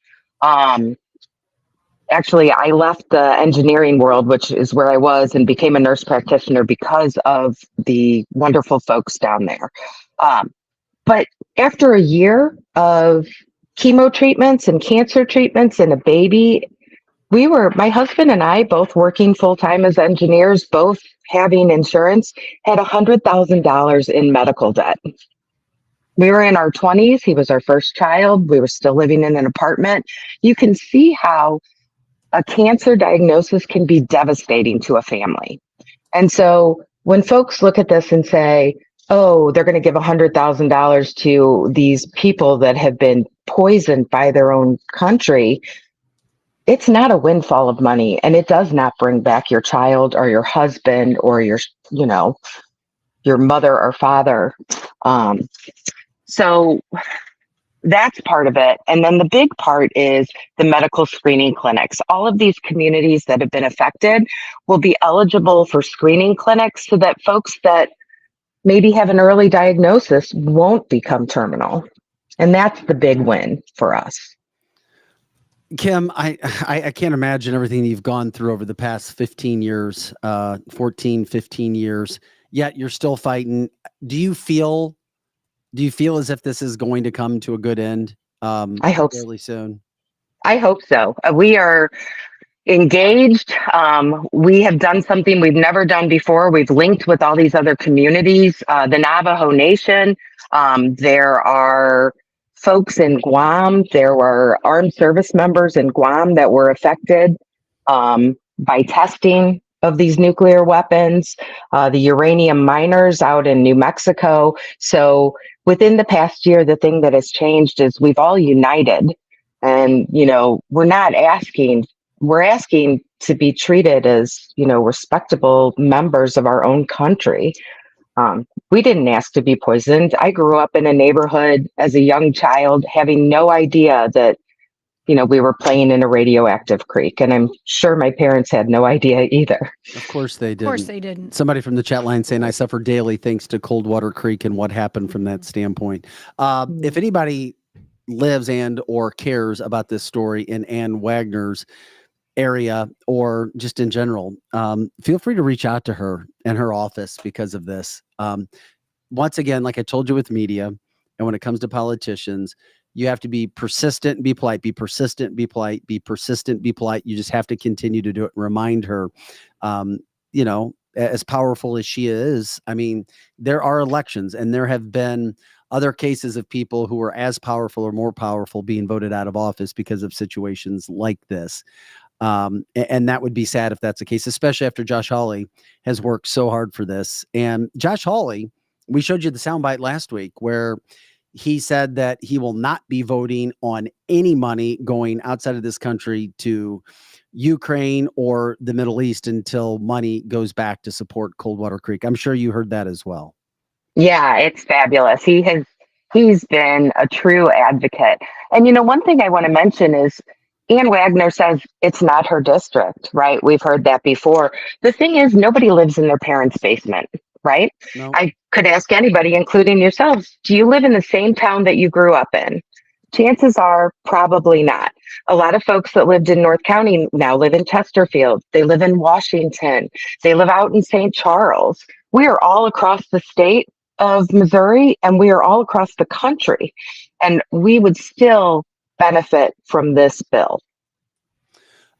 Actually, I left the engineering world, which is where I was, and became a nurse practitioner because of the wonderful folks down there. But after a year of chemo treatments and cancer treatments and a baby, my husband and I, both working full-time as engineers, both having insurance, had $100,000 in medical debt. We were in our 20s. He was our first child. We were still living in an apartment. You can see how a cancer diagnosis can be devastating to a family. And so when folks look at this and say, oh, they're going to give $100,000 to these people that have been poisoned by their own country, it's not a windfall of money, and it does not bring back your child or your husband or your mother or father. So that's part of it. And then the big part is the medical screening clinics. All of these communities that have been affected will be eligible for screening clinics so that folks that maybe have an early diagnosis won't become terminal. And that's the big win for us. Kim, I can't imagine everything you've gone through over the past 15 years, 14, 15 years, yet you're still fighting. Do you feel as if this is going to come to a good end I hope fairly soon? I hope so. We are engaged. We have done something we've never done before. We've linked with all these other communities, the Navajo Nation. There are folks in Guam. There were armed service members in Guam that were affected by testing of these nuclear weapons, the uranium miners out in New Mexico. So within the past year, the thing that has changed is we've all united. And, we're asking to be treated as, respectable members of our own country. We didn't ask to be poisoned. I grew up in a neighborhood as a young child, having no idea that, we were playing in a radioactive creek. And I'm sure my parents had no idea either. Of course they didn't. Of course they didn't. Somebody from the chat line saying, I suffer daily thanks to Coldwater Creek and what happened from that standpoint. If anybody lives and or cares about this story in Ann Wagner's area or just in general, feel free to reach out to her and her office because of this. Once again, like I told you with media, and when it comes to politicians, you have to be persistent and be polite, be persistent, be polite, be persistent, be polite. You just have to continue to do it. Remind her, as powerful as she is. I mean, there are elections and there have been other cases of people who are as powerful or more powerful being voted out of office because of situations like this. And that would be sad if that's the case, especially after Josh Hawley has worked so hard for this. And Josh Hawley, we showed you the soundbite last week where he said that he will not be voting on any money going outside of this country to Ukraine or the Middle East until money goes back to support Coldwater Creek. I'm sure you heard that as well. Yeah, it's fabulous. He's been a true advocate. And one thing I want to mention is Ann Wagner says it's not her district, right? We've heard that before. The thing is, nobody lives in their parents' basement, right? No. I could ask anybody, including yourselves, do you live in the same town that you grew up in? Chances are probably not. A lot of folks that lived in North County now live in Chesterfield. They live in Washington. They live out in St. Charles. We are all across the state of Missouri, and we are all across the country. And we would still benefit from this bill.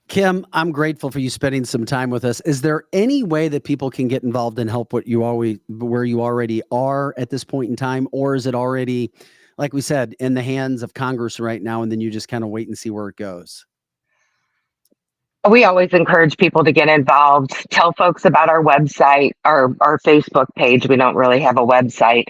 Kim, I'm grateful for you spending some time with us. Is there any way that people can get involved and help where you already are at this point in time? Or is it already, like we said, in the hands of Congress right now, and then you just kind of wait and see where it goes? We always encourage people to get involved. Tell folks about our website, our Facebook page. We don't really have a website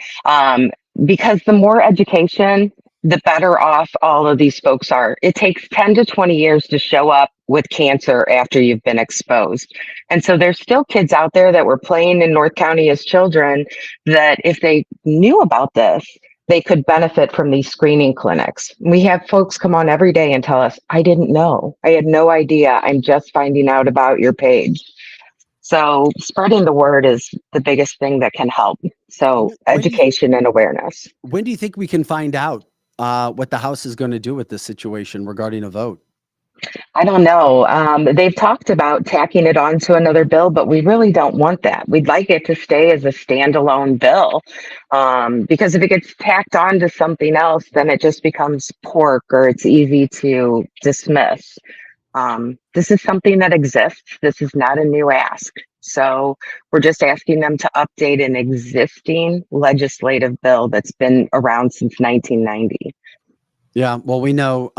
because the more education, the better off all of these folks are. It takes 10 to 20 years to show up with cancer after you've been exposed. And so there's still kids out there that were playing in North County as children that if they knew about this, they could benefit from these screening clinics. We have folks come on every day and tell us, I didn't know. I had no idea. I'm just finding out about your page. So spreading the word is the biggest thing that can help. So education and awareness. When do you think we can find out what the House is going to do with this situation regarding a vote? I don't know. They've talked about tacking it onto another bill, but we really don't want that. We'd like it to stay as a standalone bill because if it gets tacked on to something else, then it just becomes pork or it's easy to dismiss. This is something that exists. This is not a new ask. So we're just asking them to update an existing legislative bill that's been around since 1990. Yeah, well, we know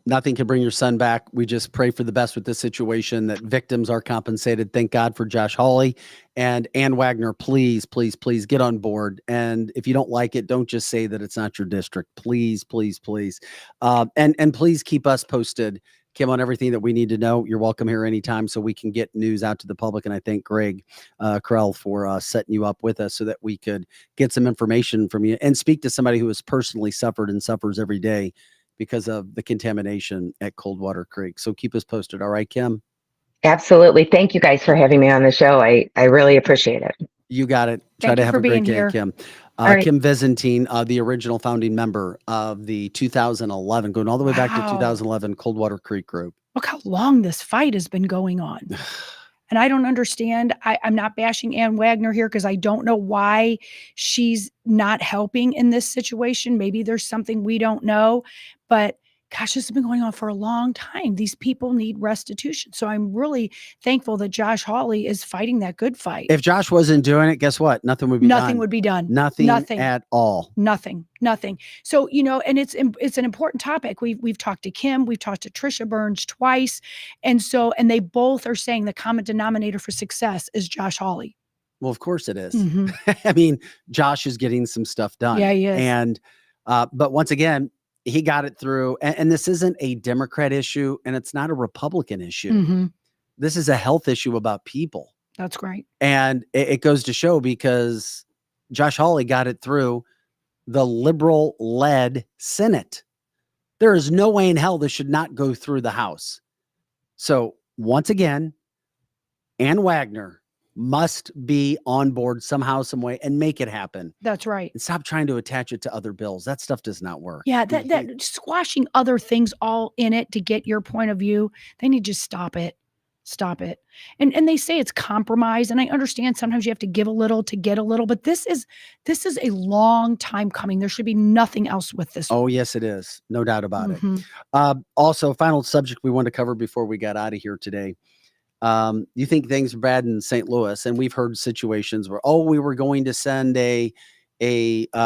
nothing can bring your son back. We just pray for the best with this situation, that victims are compensated. Thank God for Josh Hawley and Ann Wagner. Please, please, please get on board. And if you don't like it, don't just say that it's not your district. Please, please, please. And please keep us posted, Kim, on everything that we need to know. You're welcome here anytime so we can get news out to the public. And I thank Greg Krell for setting you up with us so that we could get some information from you and speak to somebody who has personally suffered and suffers every day because of the contamination at Coldwater Creek. So keep us posted. All right, Kim? Absolutely. Thank you guys for having me on the show. I really appreciate it. You got it. Try Thank to you have for a great being day, here. Kim. All right. KimVisintine, the original founding member of the 2011, going all the way back to Wow. 2011 Coldwater Creek Group. Look how long this fight has been going on. And I don't understand. I'm not bashing Ann Wagner here because I don't know why she's not helping in this situation. Maybe there's something we don't know. But gosh, this has been going on for a long time. These people need restitution. So I'm really thankful that Josh Hawley is fighting that good fight. If Josh wasn't doing it, guess what? Nothing would be done. Nothing would be done. Nothing at all. Nothing. So, and it's an important topic. We've talked to Kim, we've talked to Trisha Burns twice. And they both are saying the common denominator for success is Josh Hawley. Well, of course it is. Mhm. I mean, Josh is getting some stuff done. Yeah, he is. And, but once again, he got it through. And this isn't a Democrat issue and it's not a Republican issue. Mhm. This is a health issue about people. That's great. And it goes to show because Josh Hawley got it through the liberal-led Senate. There is no way in hell this should not go through the House. So once again, Ann Wagner must be on board somehow, some way, and make it happen. That's right. And stop trying to attach it to other bills. That stuff does not work. Yeah, that squashing other things all in it to get your point of view, they need to just stop it. Stop it. And they say it's compromise. And I understand sometimes you have to give a little to get a little, but this is a long time coming. There should be nothing else with this. Oh, yes, it is. No doubt about Mhm. it. Also, final subject we wanted to cover before we got out of here today. You think things are bad in St. Louis, and we've heard situations where, we were going to send we were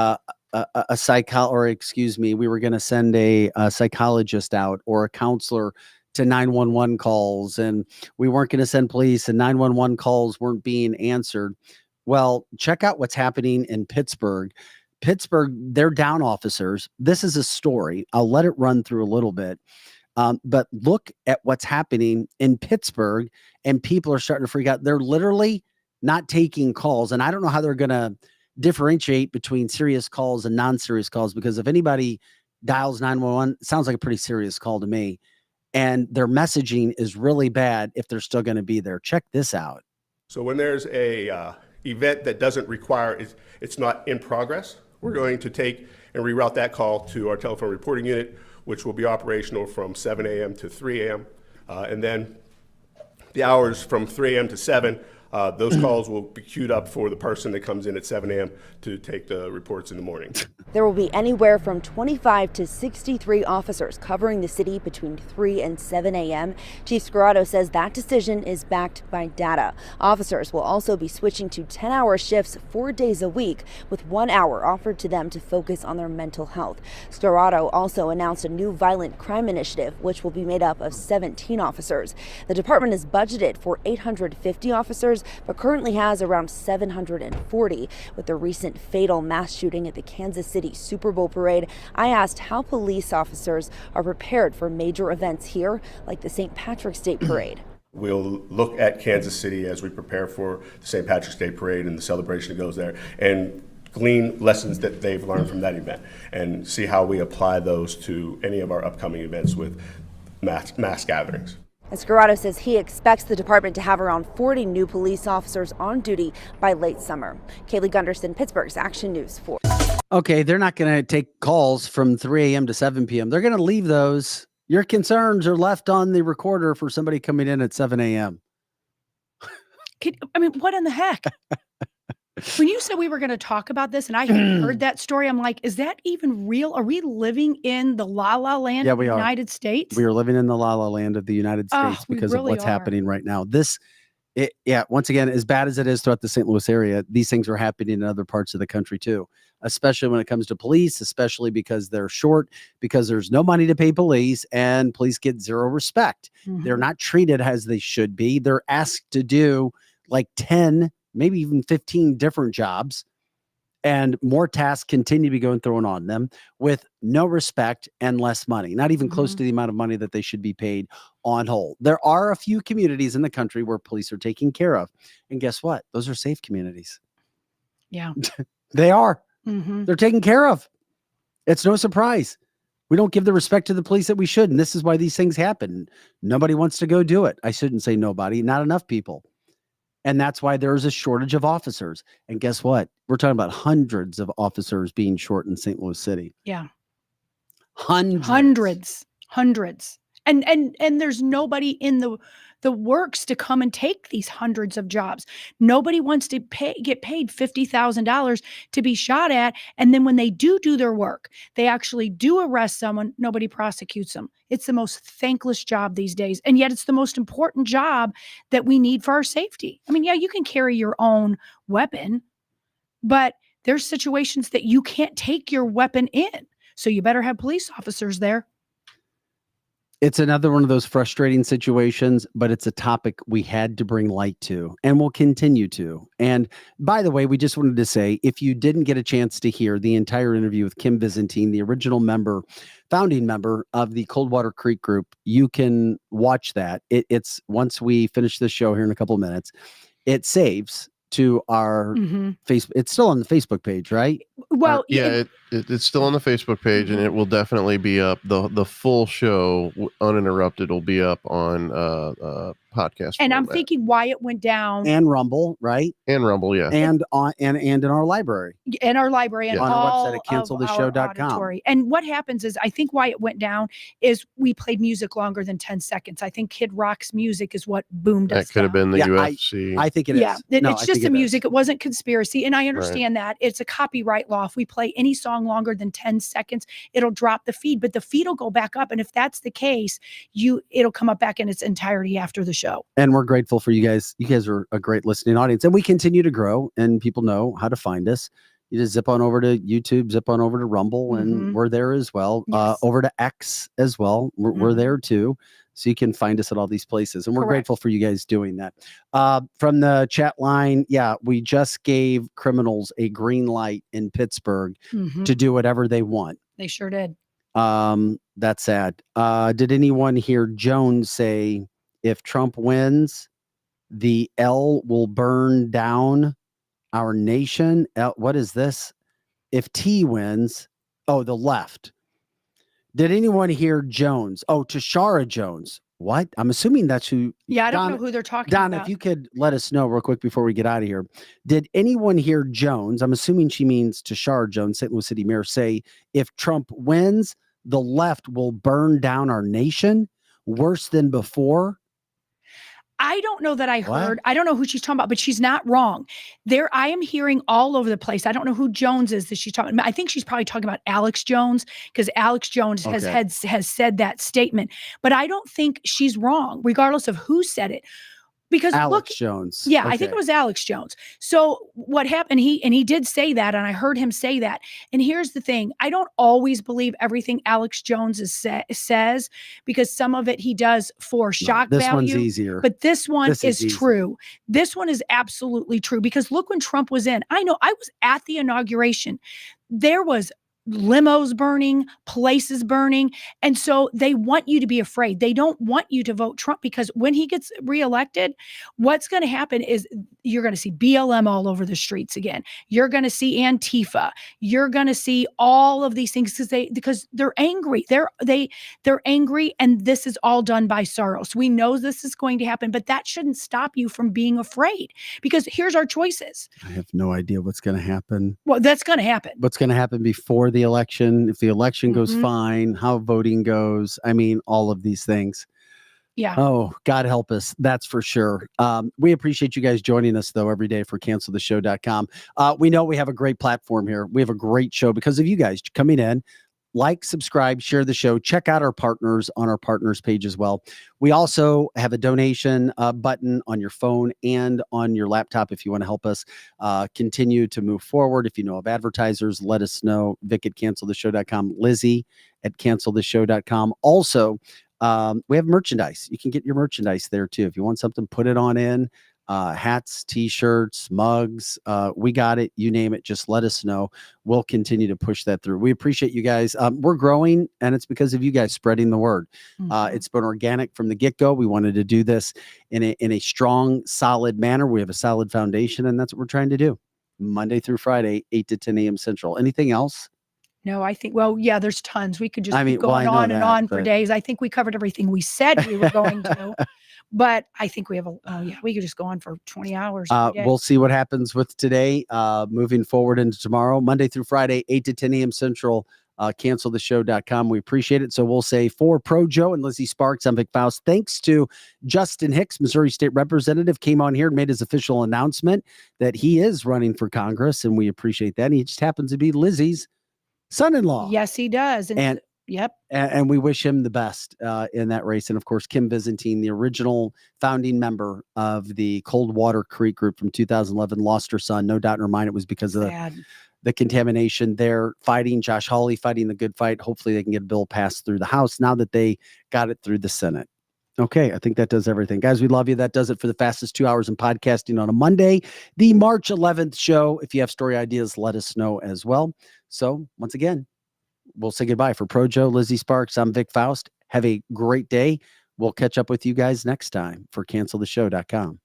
going to send a psychologist out or a counselor to 911 calls, and we weren't going to send police, and 911 calls weren't being answered. Well, check out what's happening in Pittsburgh. They're down officers. This is a story. I'll let it run through a little bit. But look at what's happening in Pittsburgh, and people are starting to freak out. They're literally not taking calls. And I don't know how they're going to differentiate between serious calls and non-serious calls, because if anybody dials 911, it sounds like a pretty serious call to me. And their messaging is really bad if they're still going to be there. Check this out. So when there's a event that doesn't require, it's not in progress, we're going to take and reroute that call to our telephone reporting unit, which will be operational from 7 a.m. to 3 a.m. And then the hours from 3 a.m. to 7, those calls will be queued up for the person that comes in at 7 a.m. to take the reports in the morning. There will be anywhere from 25 to 63 officers covering the city between 3 and 7 a.m. Chief Scarrato says that decision is backed by data. Officers will also be switching to 10-hour shifts 4 days a week, with 1 hour offered to them to focus on their mental health. Scarrato also announced a new violent crime initiative, which will be made up of 17 officers. The department is budgeted for 850 officers, but currently has around 740. With the recent fatal mass shooting at the Kansas City Super Bowl parade, I asked how police officers are prepared for major events here, like the St. Patrick's Day parade. We'll look at Kansas City as we prepare for the St. Patrick's Day parade and the celebration that goes there, and glean lessons that they've learned from that event and see how we apply those to any of our upcoming events with mass gatherings. Scarrato says he expects the department to have around 40 new police officers on duty by late summer. Kaylee Gunderson, Pittsburgh's Action News 4. Okay, they're not going to take calls from 3 a.m. to 7 p.m. They're going to leave those. Your concerns are left on the recorder for somebody coming in at 7 a.m. What in the heck? When you said we were going to talk about this and I heard that story, I'm like, is that even real? Are we living in the la la land of the United States? We are living in the la la land of the United States because of what's happening right now. Once again, as bad as it is throughout the St. Louis area, these things are happening in other parts of the country too, especially when it comes to police, especially because they're short, because there's no money to pay police and police get zero respect. Mhm. They're not treated as they should be. They're asked to do like 10, maybe even 15 different jobs, and more tasks continue to be thrown on them with no respect and less money, not even close to the amount of money that they should be paid on whole. There are a few communities in the country where police are taken care of. And guess what? Those are safe communities. Yeah. They are. Mhm. They're taken care of. It's no surprise. We don't give the respect to the police that we should. And this is why these things happen. Nobody wants to go do it. I shouldn't say nobody, not enough people. And that's why there's a shortage of officers. And guess what? We're talking about hundreds of officers being short in St. Louis City. Yeah. Hundreds. And there's nobody in the works to come and take these hundreds of jobs. Nobody wants to get paid $50,000 to be shot at. And then when they do their work, they actually do arrest someone. Nobody prosecutes them. It's the most thankless job these days. And yet it's the most important job that we need for our safety. I mean, yeah, you can carry your own weapon, but there's situations that you can't take your weapon in. So you better have police officers there. It's another one of those frustrating situations, but it's a topic we had to bring light to and will continue to. And by the way, we just wanted to say, if you didn't get a chance to hear the entire interview with KimVisintine, the original founding member of the Coldwater Creek Group, you can watch that. It's once we finish this show here in a couple of minutes, it saves to our Facebook. It's still on the Facebook page, right? Well, it's still on the Facebook page, and it will definitely be up. The full show, uninterrupted, will be up on podcast. And I'm thinking why it went down. And Rumble, right? And Rumble, yeah. And in our library. In our library and on our all website at canceltheshow.com. And what happens is, I think why it went down is we played music longer than 10 seconds. I think Kid Rock's music is what boomed us. That could have been the UFC. I think it is. Yeah, it's just the music. It wasn't conspiracy. And I understand that. It's a copyright law. If we play any song longer than 10 seconds, it'll drop the feed, but the feed will go back up. And if that's the case, it'll come up back in its entirety after the show. And we're grateful for you guys. You guys are a great listening audience, and we continue to grow, and people know how to find us. You just zip on over to YouTube, zip on over to Rumble, and we're there as well. Yes. Over to X as well. We're there too. So you can find us at all these places. And we're grateful for you guys doing that. From the chat line, we just gave criminals a green light in Pittsburgh to do whatever they want. They sure did. That's sad. Did anyone hear Jones say, if Trump wins, the L will burn down our nation? What is this? If T wins, the left. Did anyone hear Jones? Tashara Jones. What? I'm assuming that's who. Yeah, I don't know who they're talking about. Don, if you could let us know real quick before we get out of here. Did anyone hear Jones? I'm assuming she means Tashara Jones, St. Louis City Mayor, say, if Trump wins, the left will burn down our nation worse than before? I don't know that I heard. I don't know who she's talking about, but she's not wrong. I am hearing all over the place. I don't know who Jones is that she's talking about. I think she's probably talking about Alex Jones, because Alex Jones has said that statement. But I don't think she's wrong, regardless of who said it. Because Alex Jones. Yeah, I think it was Alex Jones. So what happened? He did say that, and I heard him say that. And here's the thing: I don't always believe everything Alex Jones says, because some of it he does for shock value. This one's easier, but this one is true. This one is absolutely true, because look, when Trump was in, I know I was at the inauguration. There was limos burning, places burning. And so they want you to be afraid. They don't want you to vote Trump, because when he gets reelected, what's going to happen is you're going to see BLM all over the streets again. You're going to see Antifa. You're going to see all of these things because they're angry. They're angry, and this is all done by Soros. We know this is going to happen, but that shouldn't stop you from being afraid, because here's our choices. I have no idea what's going to happen. Well, that's going to happen. What's going to happen before the election, if the election goes fine, how voting goes. I mean, all of these things. Yeah. Oh, God help us. That's for sure. We appreciate you guys joining us, though, every day for canceltheshow.com. We know we have a great platform here. We have a great show because of you guys coming in. Like, subscribe, share the show. Check out our partners on our partners page as well. We also have a donation button on your phone and on your laptop if you want to help us continue to move forward. If you know of advertisers, let us know. Vic at canceltheshow.com, Lizzie at canceltheshow.com. Also, we have merchandise. You can get your merchandise there too. If you want something, put it on in. Hats, t-shirts, mugs, we got it. You name it. Just let us know. We'll continue to push that through. We appreciate you guys. We're growing, and it's because of you guys spreading the word. It's been organic from the get-go. We wanted to do this in a strong, solid manner. We have a solid foundation, and that's what we're trying to do. Monday through Friday, 8 to 10 a.m. Central. Anything else? No, I think, there's tons. We could just keep going on and on for days. I think we covered everything we said we were going to. But I think we have we could just go on for 20 hours. every day. We'll see what happens with today, moving forward into tomorrow, Monday through Friday, 8 to 10 a.m. Central. Canceltheshow.com. We appreciate it. So we'll say for Pro Joe and Lizzie Sparks, I'm Vic Faust. Thanks to Justin Hicks, Missouri State Representative, came on here and made his official announcement that he is running for Congress, and we appreciate that. And he just happens to be Lizzie's son-in-law. Yes, he does. And yep. And we wish him the best in that race. And of course, KimVisintine, the original founding member of the Coldwater Creek Group from 2011, lost her son. No doubt in her mind it was because of the contamination. They're fighting Josh Hawley, fighting the good fight. Hopefully they can get a bill passed through the House now that they got it through the Senate. Okay, I think that does everything. Guys, we love you. That does it for the fastest 2 hours in podcasting on a Monday, the March 11th show. If you have story ideas, let us know as well. So once again, we'll say goodbye. For Pro Joe, Lizzie Sparks, I'm Vic Faust. Have a great day. We'll catch up with you guys next time for CancelTheShow.com.